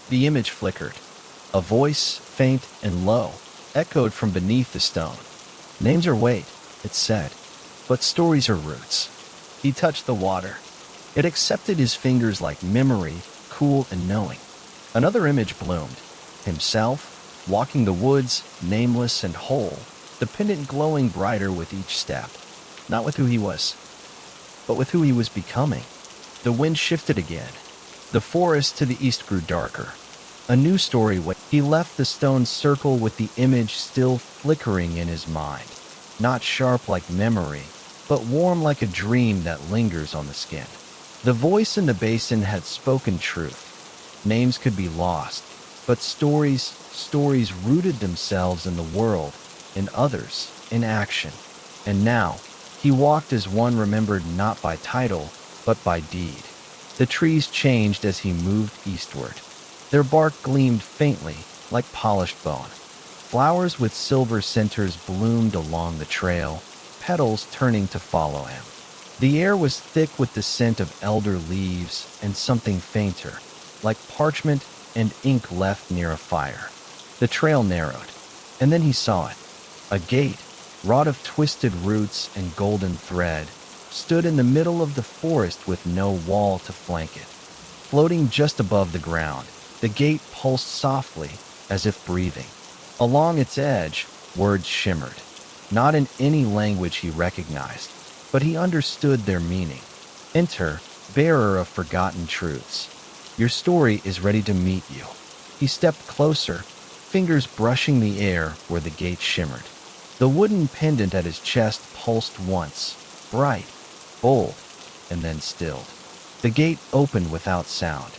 The image flickered. A voice, faint and low, echoed from beneath the stone. Names are weight, it said, but stories are roots. He touched the water. It accepted his fingers like memory, cool and knowing. Another image bloomed. Himself, walking the woods, nameless and whole, the pendant glowing brighter with each step. Not with who he was, but with who he was becoming. The wind shifted again. The forest to the east grew darker. A new story. He left the stone circle with the image still flickering in his mind. Not sharp like memory, but warm like a dream that lingers on the skin. The voice in the basin had spoken truth. Names could be lost, but stories rooted themselves in the world, in others, in action. And now, he walked as one remembered not by title, but by deed. The trees changed as he moved eastward. Their bark gleamed faintly, like polished bone. Flowers with silver centers bloomed along the trail, petals turning to follow him. The air was thick with the scent of elder leaves and something fainter, like parchment and ink left near a fire. The trail narrowed, and then he saw it. A gate, wrought of twisted roots and golden thread, stood in the middle of the forest with no wall to flank it. Floating just above the ground, the gate pulsed softly, as if breathing. Along its edge, words shimmered, not in any language he recognized, but he understood their meaning. Enter, bearer of forgotten truths. Your story is ready to meet you. He stepped closer, fingers brushing the air where the gate shimmered. The wooden pendant at his chest pulsed once, bright, bold, and then stilled. The gate opened without sound.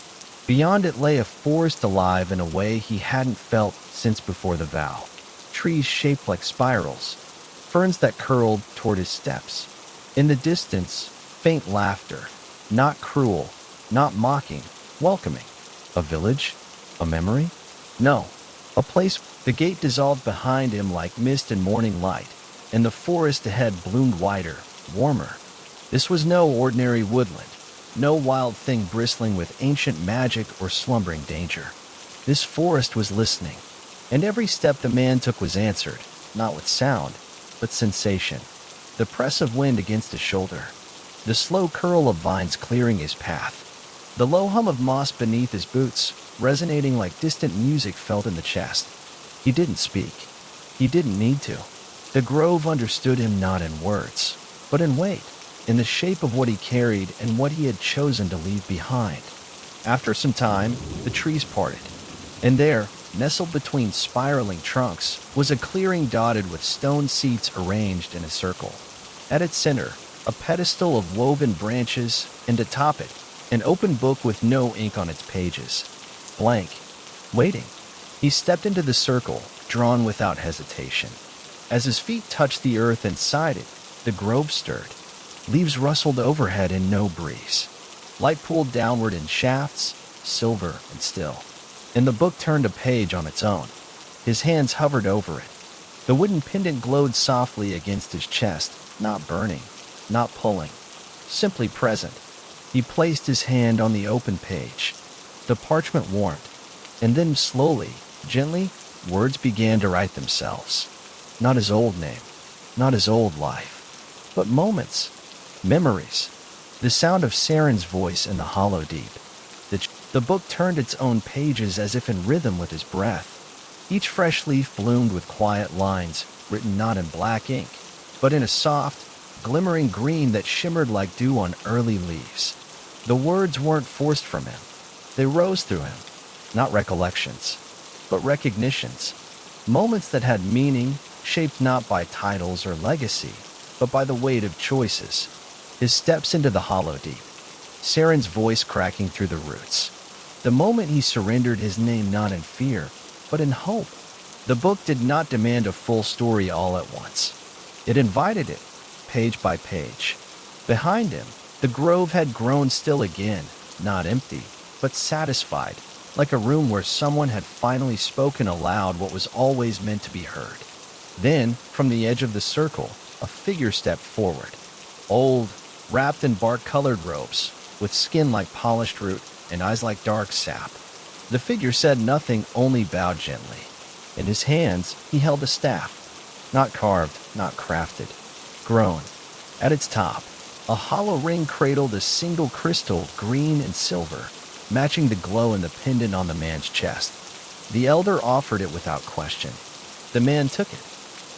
Beyond it lay a forest alive in a way he hadn't felt since before the vow. Trees shaped like spirals, ferns that curled toward his steps. In the distance, faint laughter, not cruel, Not mocking, welcoming. A village? A memory? No, a place. The gate dissolved behind him like mist in morning light, and the forest ahead bloomed wider, warmer. This was no ordinary woodland, no wild thing bristling with ancient magic or slumbering danger. This forest was listening, and every step the man took was answered, not with sound, but sensation. The press of wind against his shoulder, the slow curl of vines clearing his path, the low hum of moss beneath his boots, resonating like distant music felt in the chest. He didn't speak. He didn't need to. The grove understood him not in words, but in weight, in the shape of what he carried and what he had chosen to leave behind. After some time, the trees parted, and there, nestled between spiraling trunks, was a clearing dotted with stone seats arranged in a circle. At its center, a pedestal of woven branches, and atop it, an open book with no ink on its pages. Blank. Waiting. He stepped into the circle, drawn without hesitation. As his feet touched the earth inside it, the grove stirred. Leaves rustled overhead in no breeze. Light pooled downward in shafts, silver and still. And the book turned a page on its own. His hands hovered over it. The wooden pendant glowed softly against his chest, not burning, not pulling, simply present. He placed his hand on the open page. The parchment warmed, and then slowly, gently, words began to write themselves. Not his old name, not his old life, but moments, memories, the sound of Saren's voice in the hollow deep. The book turned its own pages as if in rhythm with his breath. Each fresh leaf bloomed with quiet lines, written not in black ink, but in a soft, glimmering green that shimmered like dew on early leaves. The words weren't forced from him. They rose through him, not recollections, but recognitions. Moments that had meaning, shaped not by titles or legacy, but by the weight of choices. His steps into the hollow deep, Saren's voice cracking through the roots. The moment he surrendered his name not in fear, but in hope. The book did not demand a full story all at once. It invited it, page by page. Behind him, the grove had grown still again, not empty, but satisfied, like a room where someone had finally spoken aloud what was always meant to be heard. Then, from the edge of the circle, a figure stepped forward. Old, wrapped in bark-colored robes, with skin like polished root and eyes like dark sap. The figure said nothing, only bowed gently. In his hands, he held a staff, not carved, not crafted, grown. At its top, a hollow ring cradled a single crystal, green and silver, matching the glow in the pendant on the man's chest. The elder offered it without question. The man took it,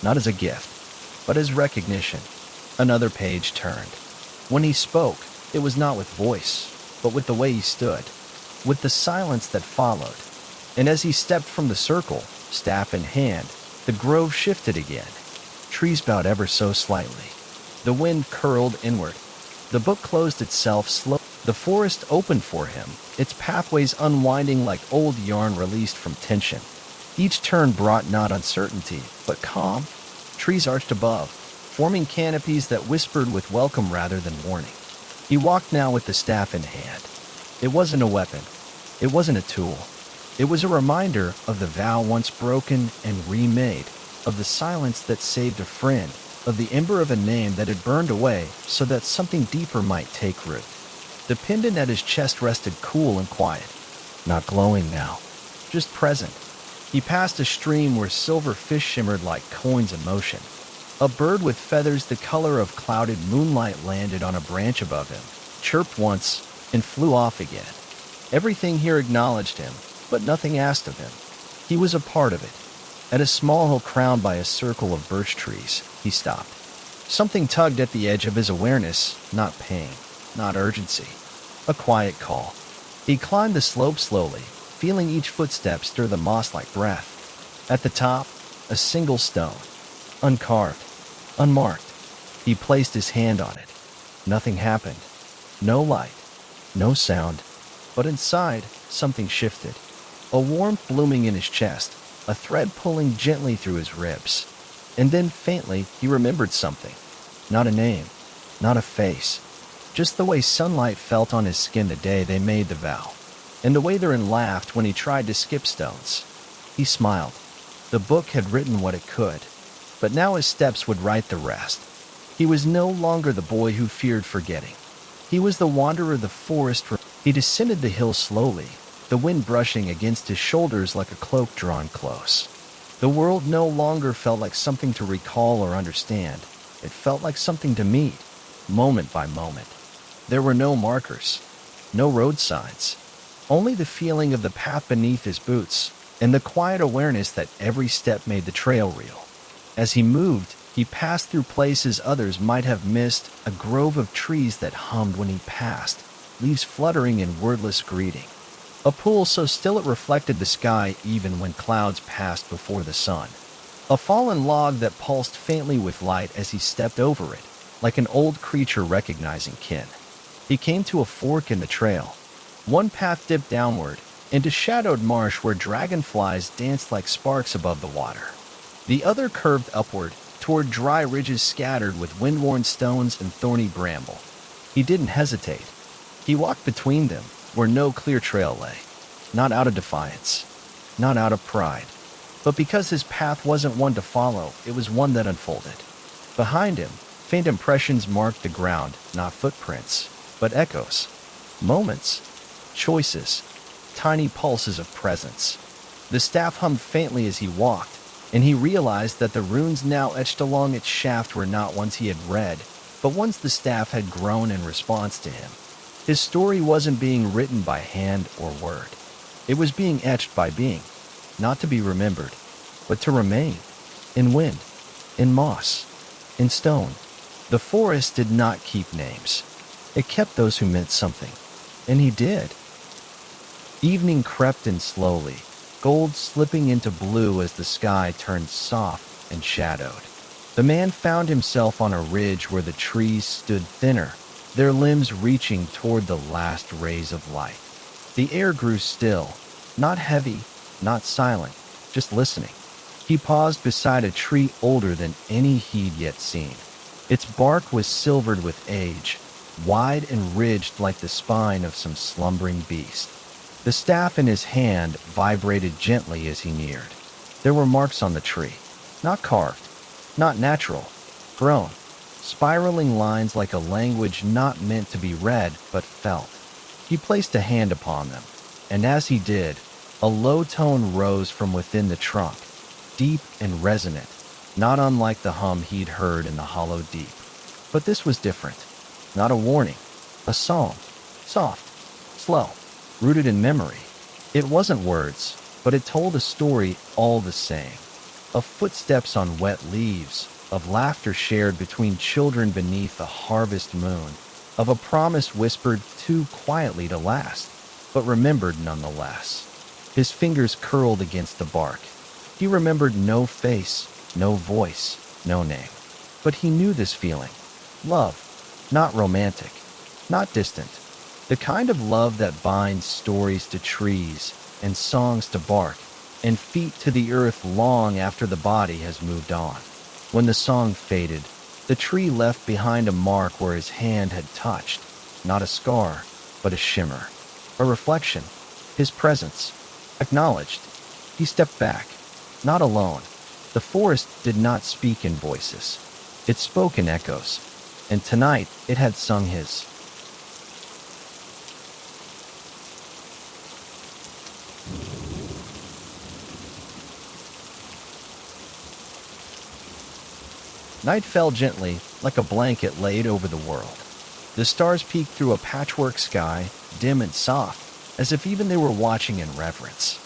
not as a gift, but as recognition. Another page turned. When he spoke, it was not with voice, but with the way he stood, with the silence that followed. And as he stepped from the circle, staff in hand, the grove shifted again. Trees bowed ever so slightly. The wind curled inward. The book closed itself slowly. The forest opened for him, its pathways unwinding like old yarn released from tension. Each turn brought not uncertainty, but calm. Trees arched above, forming canopies that whispered with welcome rather than warning. He walked now with the staff in hand. It wasn't a weapon. It wasn't a tool. It was a reminder of the vow once broken and remade, of the silence that saved a friend, of the ember of a name that had burned away so that something deeper might take root. The pendant at his chest rested cool and quiet, not glowing now, just present. He passed a stream where silver fish shimmered like coins in motion. A bird with feathers the color of clouded moonlight landed on a branch above him, chirped once, and flew off again. Everything here acknowledged him, but nothing asked of him. He was a part of it. At a small hill crowned by a circle of birch trees, he stopped. Something tugged at the edge of his awareness, not pain, not urgency. A quiet call. He climbed the slope slowly, feeling each footstep stir the moss like breath. At the top, a single stone, uncarved, unmarked. He placed his hand on it. Nothing happened. No light, no sound. But inside, something shifted. A warmth blooming in his chest, a thread pulling gently through his ribs. And then faintly, he remembered something. Not a name, not a face, just the way sunlight felt on his skin the day they made the vow, and the way Theron laughed when he tried to skip stones. He smiled. The book had written what it could, but now his steps would write the rest. He was no longer the boy who feared forgetting. He was the wanderer of the forest. He descended the hill slowly, the wind brushing against his shoulders like a cloak drawn close. The world no longer felt like something to recall or understand. It felt like something to meet, moment by moment. There were no markers, no road signs, only the feeling of the path beneath his boots and the quiet awareness that every step made the trail real. As he moved, he passed through places others might have missed, a grove of trees that hummed when he passed, leaves fluttering in wordless greeting. A pool so still it reflected the sky even when clouds passed before the sun. A fallen log that pulsed faintly with light as he stepped over it, like an old creature recognizing kin. He came to a fork in the trail. One path dipped downward, into shadowed marsh where dragonflies danced like sparks above the water. The other curved upward, toward dry ridges scattered with wind-worn stones and thorny bramble. He didn't hesitate. He walked between them, where no clear trail lay. Not out of defiance, not out of pride, but because his path wasn't one to follow, it was one that unfolded. Behind him, faint impressions marked the ground, not footprints, but echoes. Moments, choices, tiny pulses of presence. The staff hummed faintly as he walked, and he realized that the runes now etched along its shaft were not ones he had read, but ones the staff had grown in response to him. His story wasn't being written by hand or word. It was being etched by being, not to be remembered, but to remain, in wind, in moss, in stone. The forest did not keep names. It kept those who meant something, and he did. Evening crept in slowly, gold slipping into blue as the sky turned soft and shadowed. The man found himself on a ridge where the trees stood thinner, their limbs reaching toward the last rays of light. The air grew still, not heavy, not silent, just listening. He paused beside a tree older than any he'd yet seen. Its bark was silvered with age, wide and ridged like the spine of some slumbering beast. The staff in his hand vibrated gently as he neared. There were marks on the tree, not carved, not natural, grown, spiraling lines like a language not meant to be read but felt. He placed a hand upon them, and as he did, a low tone rose from within the trunk, deep and resonant, not unlike the hum he'd heard in the hollow deep. But this was different. Not a warning, a song, soft, slow, rooted in memory. It wasn't words, but it told a story all the same. Of footsteps on wet leaves, of laughter shared between children beneath a harvest moon, of a promise whispered too quietly to last, but remembered nonetheless. His fingers curled against the bark. He remembered no face, no voice, no name. But he knew this feeling. Love, not romantic, not distant. The kind of love that binds stories to trees and songs to bark and feet to the earth long after the body has moved on. When the song faded, the tree left behind a mark where his hand had touched, not a scar, but a shimmer, a reflection, his presence, acknowledged. He stepped back, not alone. The forest did not speak in voices. It spoke in echoes, and tonight it had sung his. Night fell gently, like a blanket laid over the world. The stars peeked through a patchwork sky, dim and soft, as if even they were watching in reverence.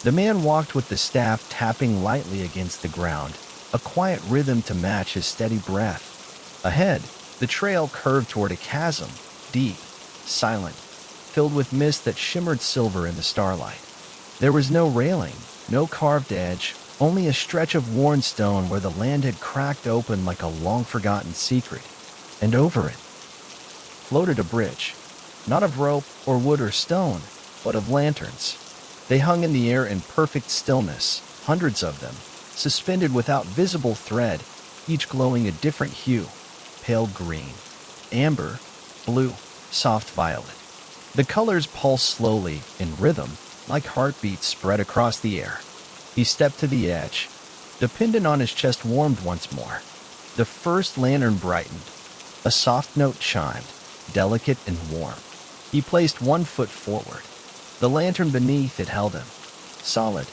The man walked with the staff tapping lightly against the ground, a quiet rhythm to match his steady breath. Ahead, the trail curved toward a chasm, deep, silent, filled with mist that shimmered silver in the starlight. There was no railing, no carved edge, only a stretch of worn stone where the land had cracked open like a long-forgotten secret. And over it floated a bridge, not of rope or wood or stone, but of lanterns. They hung in the air in perfect stillness, hundreds of them, suspended without visible thread, each glowing a different hue: pale green, amber, blue, soft violet. The colors pulsed slowly, in rhythm, like heartbeats spread across the air. He stepped to the edge. The pendant on his chest warmed once more. The first lantern brightened. A soft note chimed, delicate and warm. He placed one foot forward. The lantern beneath it held him, solid,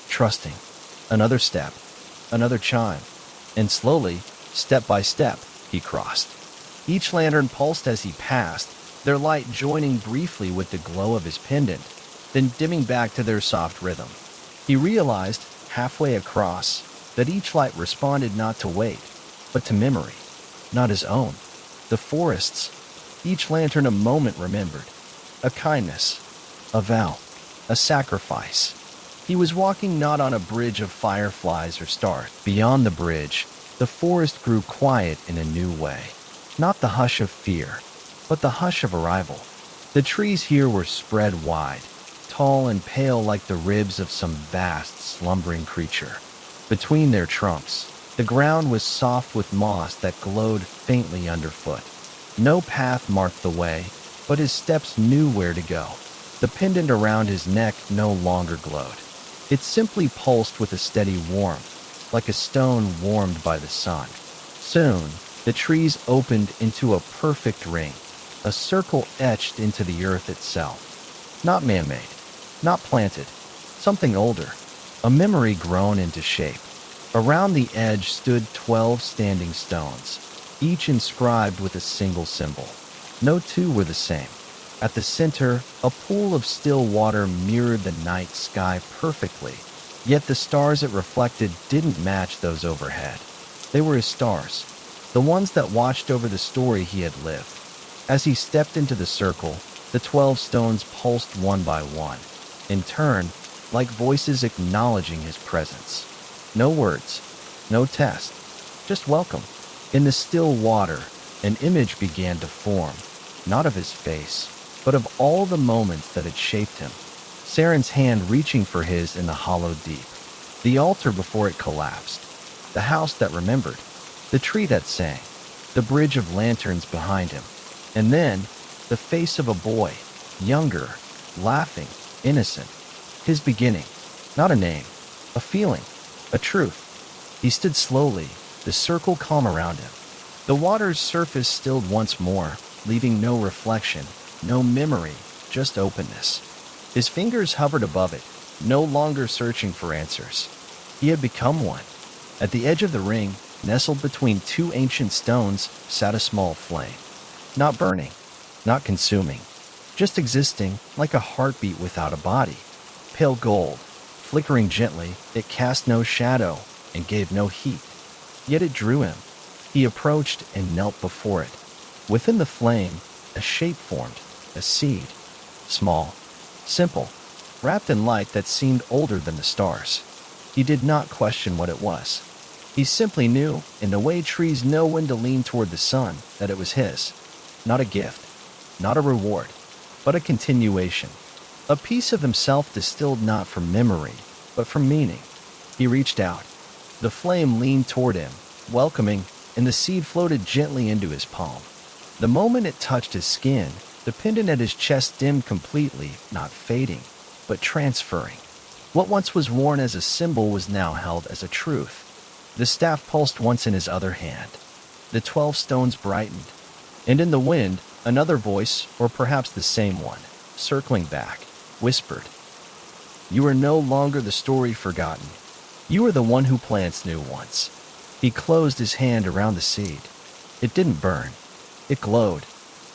trusting. Another step, another chime, and slowly, step by step, he crossed. Each lantern pulsed as he passed, their light joining briefly with the glow of his pendant, then dimming back to their soft rhythm. He realized, halfway across, that each light responded not to weight, but to memory, not his own. The forest's, each lantern a moment remembered, a kindness, a vow, a sacrifice. He was walking not on a bridge of fireflies or stars. Beyond the bridge, the forest grew quiet in a new way. Not the hush of fear, but the hush of arrival. The trees here were spread wide, tall and pale like the ribs of some vast, slumbering creature. Between their trunks, the ground was soft with moss that glowed faintly underfoot. No path marked the way, but his steps knew where to go. The pendant around his neck no longer glowed. It simply pulsed with a steady warmth, like a stone warmed by the sun. Soon, the trees opened into a perfect ring, a circle etched into the earth itself. Not man-made, not planted, something older, a memory grown into shape. Around the edge stood 12 standing stones, each inscribed with a single symbol. No two were the same. At the center, a pool of still water mirrored the night sky perfectly, yet the stars it reflected didn't match those overhead. They were his stars, the ones that watched over the story he had lived. As he stepped into the circle, the 12 stones pulsed one by one, in turn, like voices acknowledging his presence. No words, no test, just welcome. In the still water, an image began to form, not of his face, but of all the moments that had shaped him. Saren's hand reaching for his in the hollow deep. The altar before it collapsed. The house that remembered. The tree that sang. The bridge of lanterns behind him. And then, the face of a boy, younger, laughing, innocent. His beginning. Not a name. A feeling. A truth. He stood slowly, the circle calm around him. The water's surface stilled once more, leaving no reflection, no memory, just openness. His fingers hovered above it, no longer searching for answers. He had become one. At the edge of the ring, nestled between two ancient stones, sat a small flame. Not burning, not consuming, just existing like a heartbeat without a body. Pale gold, flickering gently, it cast no shadow and gave no heat. Yet it drew him. He approached and knelt before it. Within the flame, a shape formed, a seed. Small, simple, wrapped in light that seemed older than the stars. He did not question what it was. He simply knew, in the way trees know when to lean toward the sun, that it was his. Not a gift, not a reward, but a continuation. A piece of himself distilled not from memory, but from meaning. He reached out. The flame leaned toward him, welcoming, and the seed floated gently into his palm. The moment it touched his skin, the pendant at his chest dimmed completely, not fading, but transferring. What once was worn as a symbol was now held as a truth. The staff pulsed once in his other hand. The 12 stones brightened, and in the wind, another voice, or perhaps the same one, circling back, whispered, "You are no longer the story forgotten. You are the one who plants new ones." He closed his hand around the seed. It didn't burn. It glowed.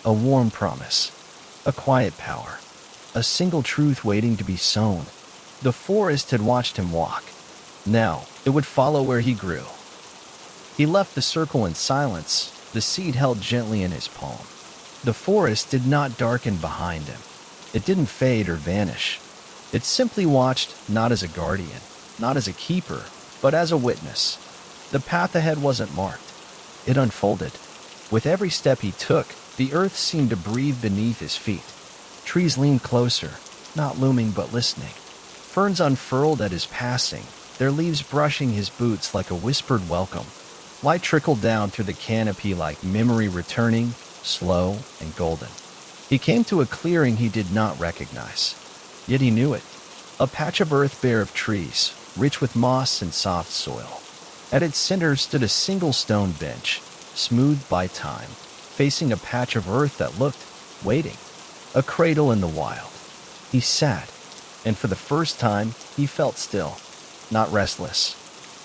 A warm promise. A quiet power. A single truth waiting to be sown. The forest had watched him walk. Now, it would follow where he grew. He left the circle in silence, the seed held gently in his palm. The forest did not darken behind him. It didn't fade or vanish. It simply watched, not as a guardian, not as a keeper, but as a witness. The path ahead wasn't marked. It unfolded. With every step he took, the earth seemed to breathe beneath his feet. Trees leaned closer, not looming but listening. Ferns unfurled at his passing, their leaves brushing his boots like a whispered welcome. Light trickled down through the canopy like memory returning, slow and golden. He came to a clearing he did not recognize, yet he knew it. A patch of earth bare of trees, rich with moss and soft soil. At its center stood a single stone bench, smoothed by time, facing a patch of earth that looked, waiting, a cradle in the wild. He sat, and for the first time, he felt still, not restless,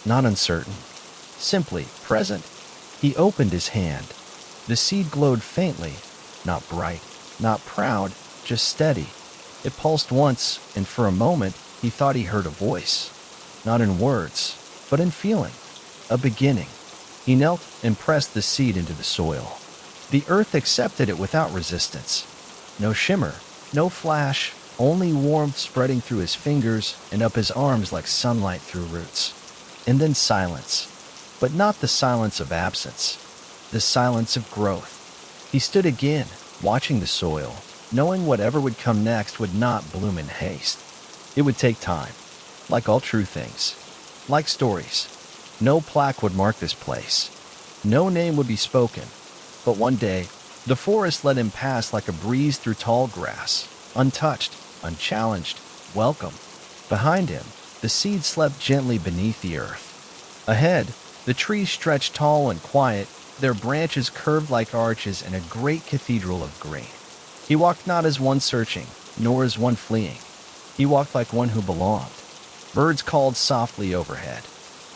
not uncertain, simply present. He opened his hand. The seed glowed faintly, not bright, not proud, just steady. It pulsed once, and for a moment, he thought he heard a voice. Not in words, but in feeling. A beginning. He knelt and pressed the seed into the soil. The earth accepted it without resistance. No shimmer, no flash, only warmth spreading through his fingers and up his arms like sunlight through roots. And then silence. But not the silence of absence. The silence of growth. He stood again, watching the soil, knowing whatever would come next would not bloom in haste. It would take time, like all true things, like stories. No plaque would mark this place. No name would be spoken. But one day, the forest let him pass like a breeze through tall grass, untouched, unchallenged, welcome. Behind him, the seed slept gently beneath the earth. Ahead, the trees stretched tall and quiet, their branches curved like arches in a great cathedral of green. He walked not as one searching, nor as one fleeing. He walked like one who belonged. Birds called softly overhead.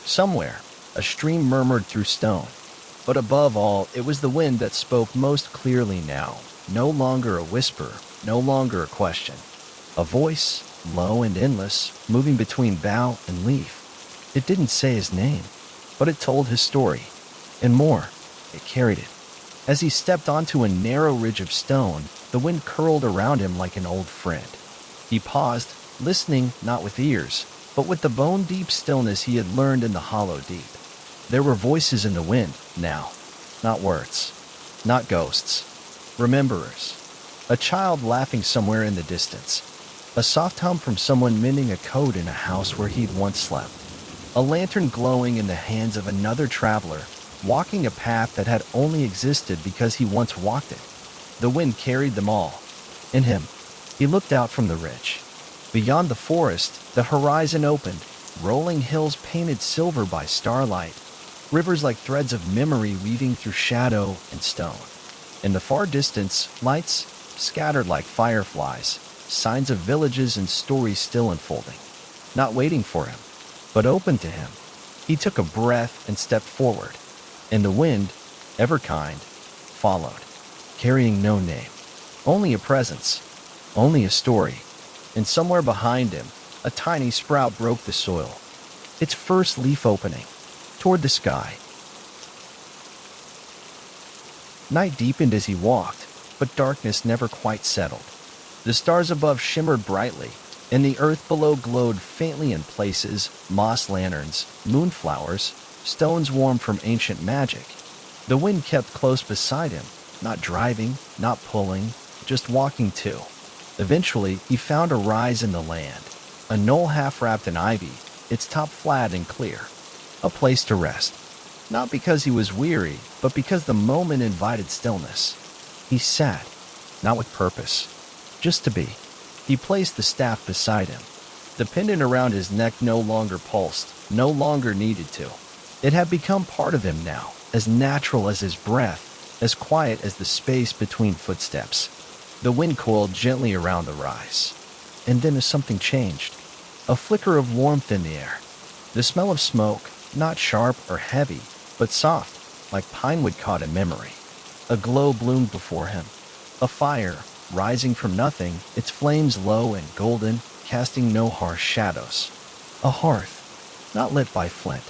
Somewhere, a stream murmured through stone. But above all, it was the wind that spoke most clearly now, no longer a whisper, no longer a question. A voice, low and endless, moving between bough and leaf. It didn't say his name, but it told his story. And more, it carried it. As he stepped onto a narrow ridge of stone, the wind curled around him like an old friend. He paused, listening not with ears, but with the bone-deep stillness he had learned in the hollow deep. There were voices in the wind, now. Not words. Not ghosts. Rememberers. A child laughing somewhere in the distance. A soft hum from someone mending a coat in a house where he'd once slept. A lantern glowing in the hands of another traveler, walking a path that had only existed because he once walked it. The wind carried them all. In him, he looked out from the ridge. Beyond the forest, the horizon opened, rolling hills painted silver by starlight, rivers like threads of memory weaving through shadow and stone. In the far distance, lights scattered like fireflies, signs of villages and stories still unfolding. Not waiting for him, but open to him. He took a breath and stepped forward, and the wind, ever kind, followed, carrying no name, only a presence, only a story. And somewhere behind him, a tiny sprout broke the soil, its first leaf opening, toward the sky. Night deepened as he walked, but darkness never quite settled. The stars above shimmered brightly, and the earth below glowed faintly in places, moss lanterns, moonflowers, stones warm from ancient magic. The wind kept close beside him, not driving, not pulling, just walking too. Eventually, he found a rise in the land, a knoll half-wrapped in ivy, its top flat and clear. A place to rest. Not because he was weary, but because the moment invited stillness. He sat, not with purpose, just to be. He placed the staff beside him. The pendant around his neck no longer pulsed, no longer needed to. It had become part of him now, as natural as his breath, as quiet as the space between footsteps. The wind coiled gently around the rise. And then something changed. A flicker of warmth in the air. The smell of smoke, not sharp or heavy, but soft, like pine wood caught in memory. A glow bloomed before him. A fire, rising from nothing, its flames low and golden, casting no harsh shadows. A hearth, not lit by flint,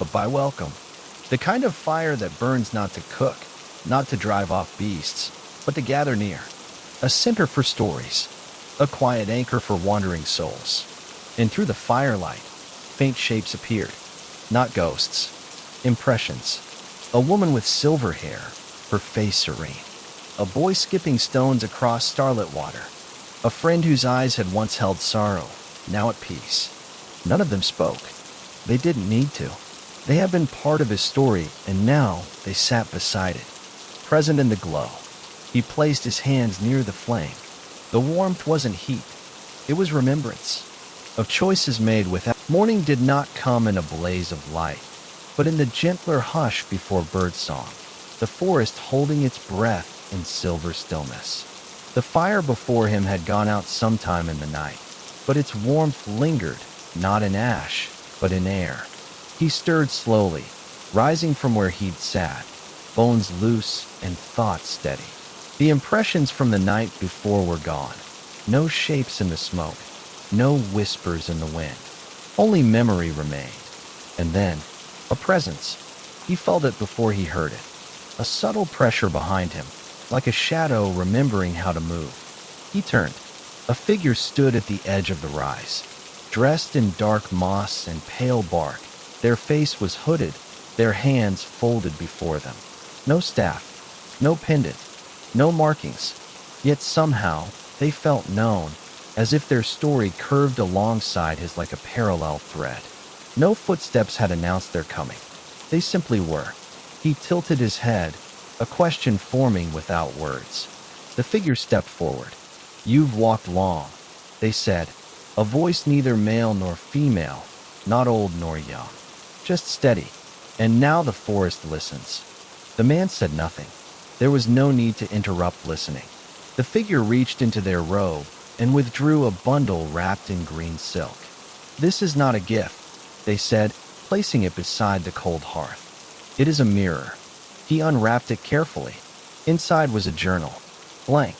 but by welcome. The kind of fire that burns not to cook, not to drive off beasts, but to gather near. A center for stories, a quiet anchor for wandering souls. And through the firelight, faint shapes appeared, not ghosts, impressions. A woman with silver hair, her face serene. A boy skipping stones across starlit water. A friend whose eyes had once held sorrow, now at peace. None of them spoke. They didn't need to. They had been part of his story, and now they sat beside it, present in the glow. He placed his hands near the flame. The warmth wasn't heat. It was remembrance of choices made without. Morning did not come in a blaze of light, but in the gentler hush before birdsong, the forest holding its breath in silver stillness. The fire before him had gone out sometime in the night, but its warmth lingered, not in ash, but in air. He stirred slowly, rising from where he'd sat, bones loose and thoughts steady. The impressions from the night before were gone. No shapes in the smoke, no whispers in the wind. Only memory remained. And then, a presence. He felt it before he heard it. A subtle pressure behind him, like a shadow remembering how to move. He turned. A figure stood at the edge of the rise, dressed in dark moss and pale bark. Their face was hooded, their hands folded before them. No staff, no pendant, no markings. Yet somehow, they felt known, as if their story curved alongside his like a parallel thread. No footsteps had announced their coming. They simply were. He tilted his head, a question forming without words. The figure stepped forward. "You've walked long," they said, a voice neither male nor female, not old nor young, just steady. And now the forest listens. The man said nothing. There was no need to interrupt listening. The figure reached into their robe and withdrew a bundle wrapped in green silk. "This is not a gift," they said, placing it beside the cold hearth. "It is a mirror." He unwrapped it carefully. Inside was a journal, blank,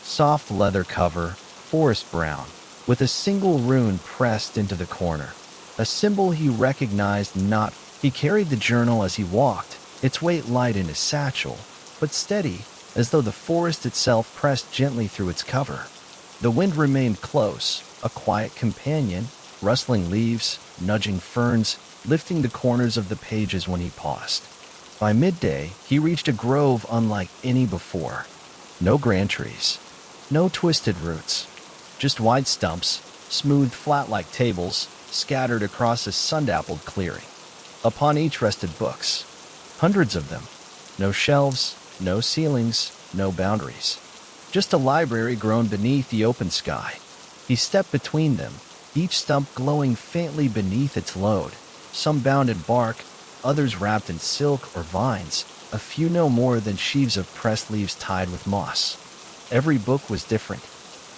soft leather cover, forest brown, with a single rune pressed into the corner, a symbol he recognized not. He carried the journal as he walked, its weight light in his satchel, but steady, as though the forest itself pressed gently through its cover. The wind remained close, a quiet companion, rustling leaves, nudging ferns, lifting the corners of the pages when he paused. By midday, he reached a grove unlike any before. No grand trees, no twisted roots, just wide stumps, smooth flat like tables, scattered across a sun-dappled clearing. Upon each rested books, hundreds of them. No shelves, no ceilings, no boundaries. Just a library grown beneath the open sky. He stepped between them, each stump glowing faintly beneath its load, some bound in bark, others wrapped in silk or vines, a few no more than sheaves of pressed leaves tied with moss. Every book was different.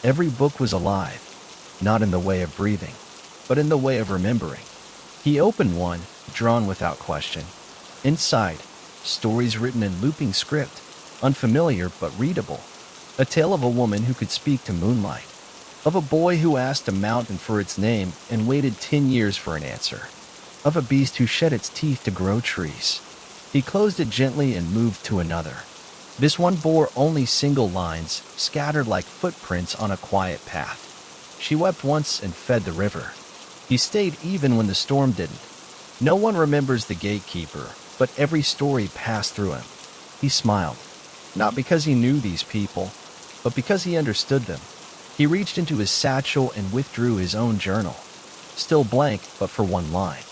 Every book was alive, not in the way of breathing, but in the way of remembering. He opened one, drawn without question. Inside, stories written in looping script, unfamiliar but readable. A tale of a woman who could speak to moonlight, of a boy who asked a mountain for its name and waited 10 years for an answer, of a beast who shed its teeth to grow trees. He closed it gently and moved to another. This one bore only single lines, scattered like footprints on a quiet path. She wept once and fed the river. He stayed even when the storm didn't. No one remembers the gatekeeper, but every story passed through him. He smiled, not because he knew these people, but because he understood them. He reached into his satchel and withdrew his own journal, still blank but for one line.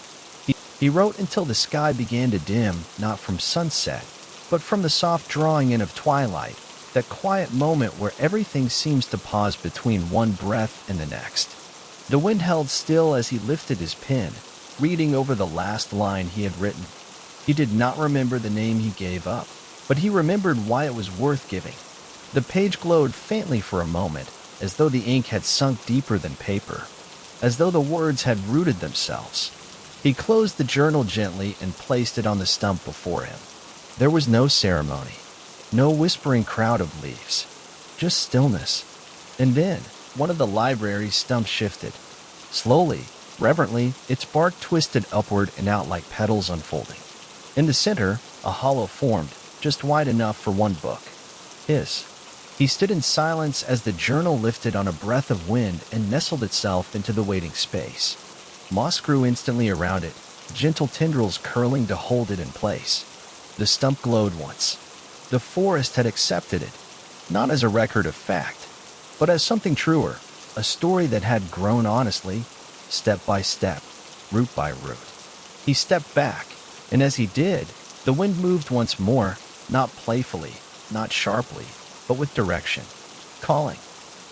He wrote until the sky began to dim, not from sunset, but from the soft drawing in of twilight, that quiet moment where everything seems to pause between one breath and the next. The wind held still as he lifted his pen, reading over the last line he had written. He did not remember the name he gave up, but he remembered why it was worth giving. The page glowed faintly for a moment, as though the ink had sunk deeper than paper, as though the words had rooted themselves. He closed the journal gently and placed it on the stump before him. There was no ceremony, no whispering crowd of leaves, just stillness. And then, one of the library's stumps shifted. Slowly, reverently, its bark twisted upward and out like petals unfolding. In the center, a hollow formed, just wide enough for one book. His. He stood in silence as the journal lifted on a breath of wind and nestled itself into the waiting space. Moss grew instantly around it, gentle tendrils curling to hold it in place. The stump glowed once. The forest had accepted it, not as a record of fact, but as something truer, a story that had grown honestly, step by step, root by root. He stepped back, and as he did, the wind moved once more, not playfully, not sharply, but with direction, calling.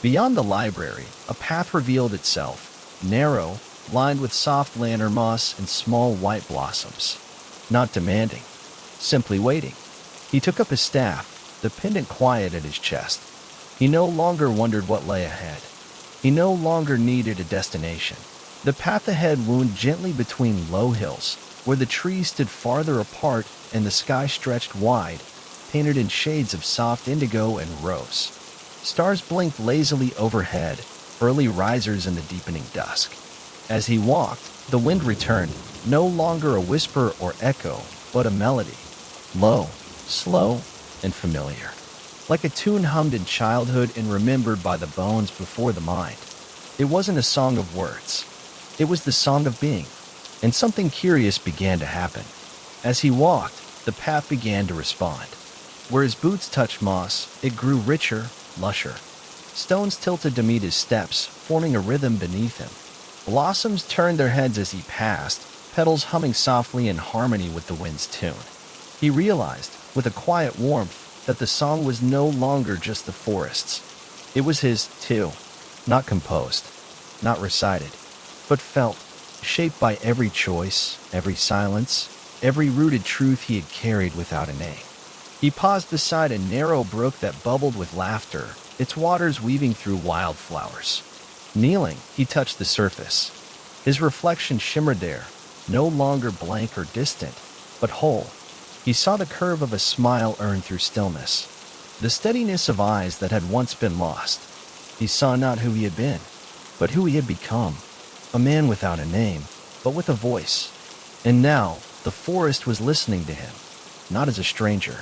Beyond the library, a path revealed itself, narrow, lined with soft lantern moss and small white blossoms. Not demanding, simply waiting. He took up his staff, the pendant quiet at his chest. He no longer wondered what lay ahead. He no longer needed a destination. The path ahead wound gently between low hills, where the trees stood farther apart and the sky stretched wide, painted in shades of soft indigo and rose. Stars blinked lazily overhead, early risers in the deepening dusk. As he walked, the wind returned, no longer a whisper or echo, but a melody. Low, slow, and familiar. Like a tune hummed in childhood and remembered by the bones before the mind. It wasn't a song of words. It was the song of being. And something curious began to happen. As he walked, the path began to respond. Where his boots touched moss, it grew richer, lusher. Stones tilted to meet his steps, forming a rhythm beneath him. Blossoms turned their heads as he passed, petals humming softly in harmony with the wind's tune. He realized, with a quiet warmth, that the song was no longer just the forest's. It was his, too. Not composed, not recited, but felt, shaped by every choice, every silence, every rooted truth he had carried without a name. He paused beside a narrow brook that bubbled with laughter, its waters weaving through wildflowers. Kneeling, he touched the surface. His reflection shimmered there, no longer blank or distant, but whole. He saw the curve of a smile earned through stillness, the steadiness of eyes that had once been lost. He saw not who he had been, but who he had become. A man without a name, but with a voice. And now, the forest was listening to him, not as a stranger,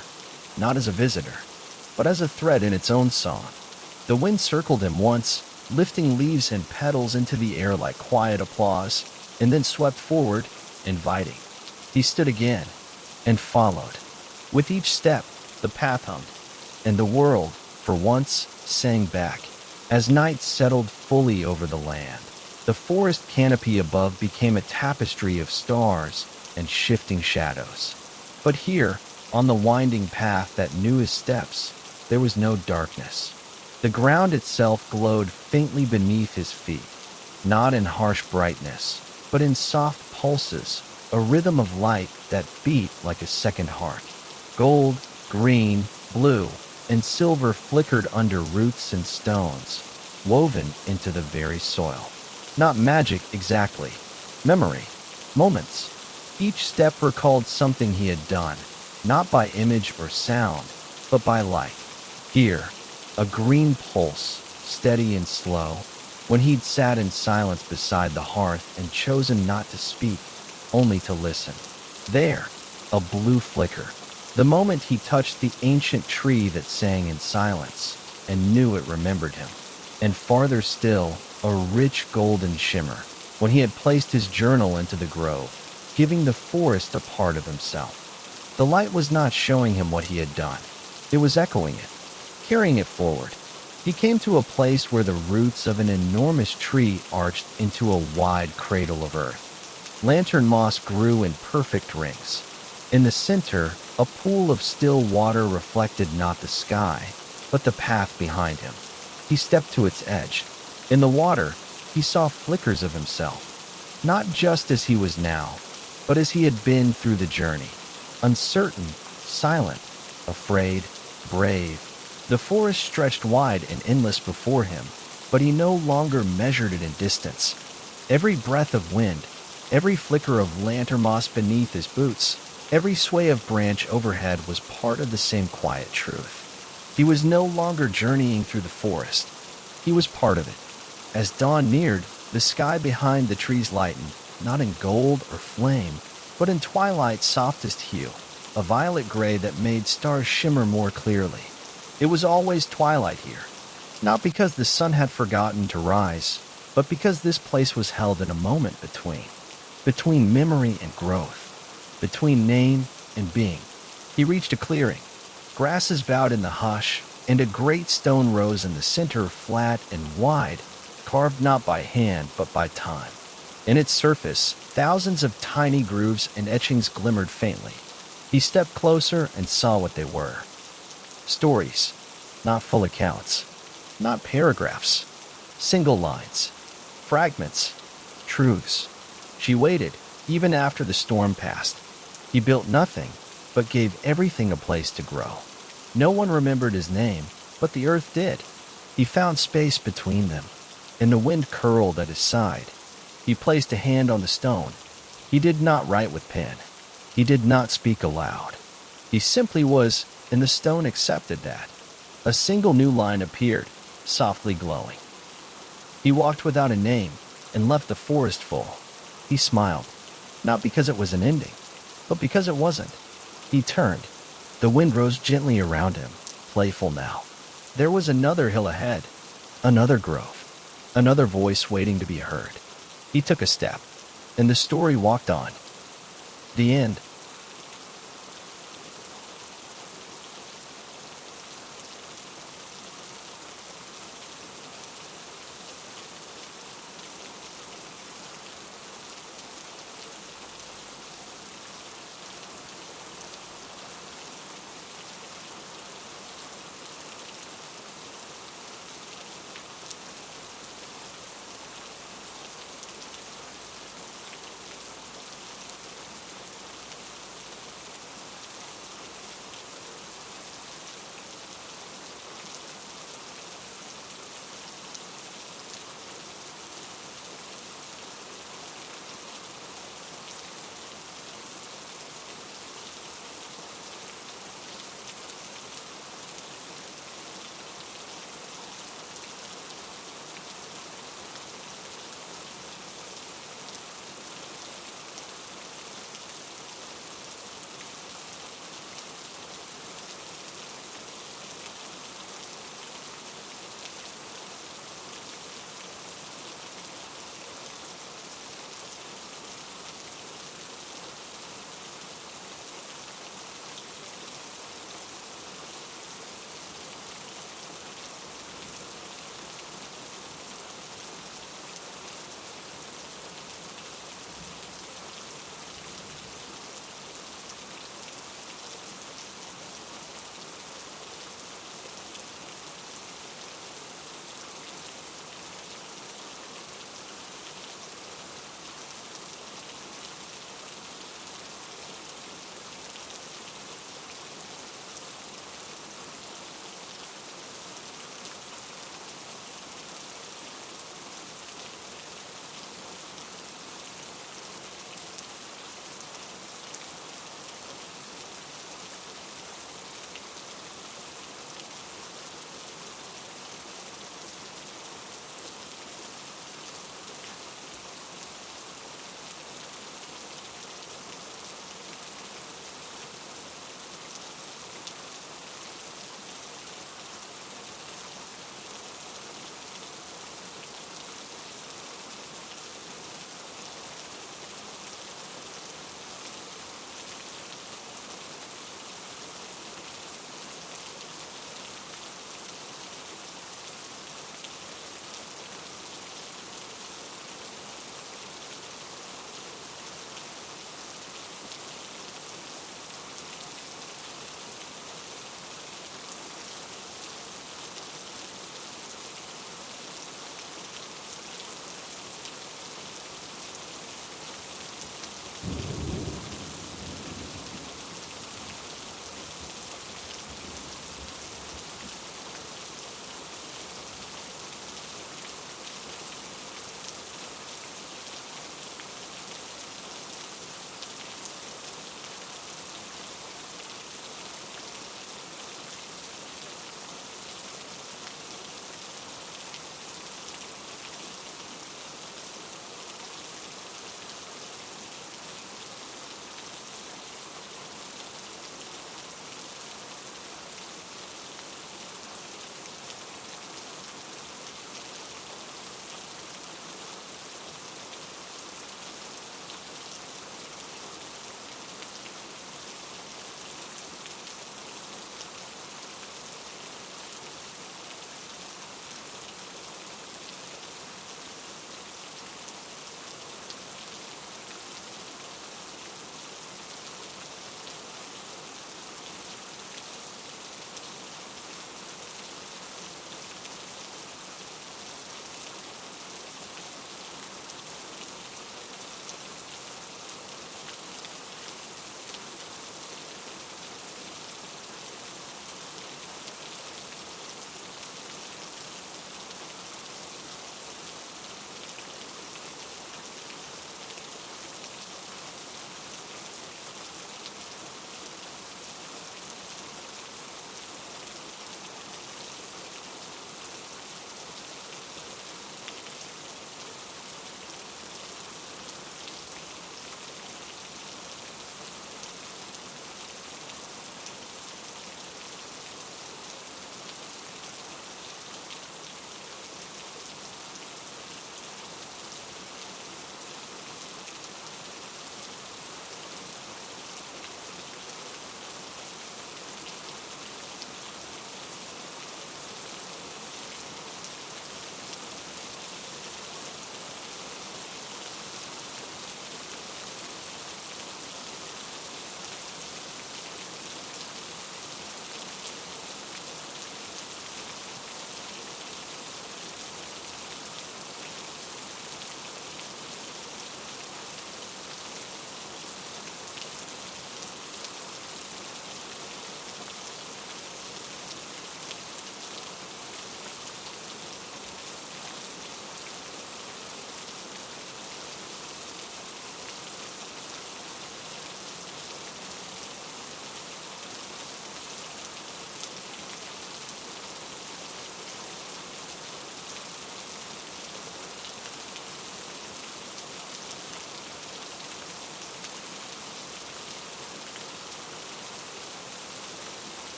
not as a visitor, but as a thread in its own song. The wind circled him once, lifting leaves and petals into the air like quiet applause, and then swept forward, inviting. He stood again, and followed. With each step, the path hummed, and the world, for once, sang back. As night settled fully over the land, the forest canopy above became a tapestry of stars and shifting shadows. But here, on the winding path that knew his steps, there was no darkness. The ground itself glowed faintly beneath his feet, not in harsh brightness, but in soft pulses, a rhythm of light that beat like a second heart. Gold, green, blue, and silver flickered under roots and stones, woven into the very soil. Not magic exactly. Memory. Moments. Each step recalled something he had done, not by image or sound, but by light. Here, a green pulse, steady and slow, when he'd sat in silence beside the hearth and chosen not to speak, only to listen. There, a blue flicker. The moment he touched the ancient tree that sang in silence, and knew it remembered him. And farther still, a rich golden shimmer, when he had placed his journal into the grove, giving the forest a part of himself. The light was not showing him what he had done. It was echoing it, carrying it forward. He came to a place where the roots of an enormous tree arched into a wide cradle of earth. Lantern moss grew in perfect rings. In the center, a pool of still water reflected not the sky, but the path behind him. He stepped to its edge. In the water, he saw flickers of himself, not just as he was now, but as he had been through the journey. Uncertain, silent, afraid, brave. The forest stretched wide and endless before him, but he no longer measured it in distance. Every breath of wind, every flicker of lantern moss beneath his boots, every sway of branch overhead was part of the same quiet truth. He was no longer journeying through the forest. He was part of it. As dawn neared, the sky behind the trees lightened, not in gold or flame, but in twilight's softest hue, a violet gray that made stars shimmer more clearly. It was always twilight here, not because the sun had forgotten to rise, but because this place was held in a moment between memory and growth, between name and being. He reached a clearing. Grasses bowed in the hush, and a great stone rose in the center, flat and wide, carved not by hand but by time. In its surface, thousands of tiny grooves and etchings glimmered faintly. He stepped closer and saw what they were. Stories. not full accounts, not paragraphs, single lines, fragments, truths. She waited, even after the storm passed. He built nothing, but gave everything a place to grow. No one remembered his name, but the earth did. He found space between them, and the wind curled at his side. He placed a hand on the stone. He did not write with pen. He did not speak aloud. He simply was, and the stone accepted that. A single new line appeared, softly glowing. He walked without a name and left the forest full. He smiled, not because it was an ending, but because it wasn't. He turned. The wind rose gently around him, playful now. There was another hill ahead, another grove, another voice waiting to be heard. He took a step, and the story walked on. The end.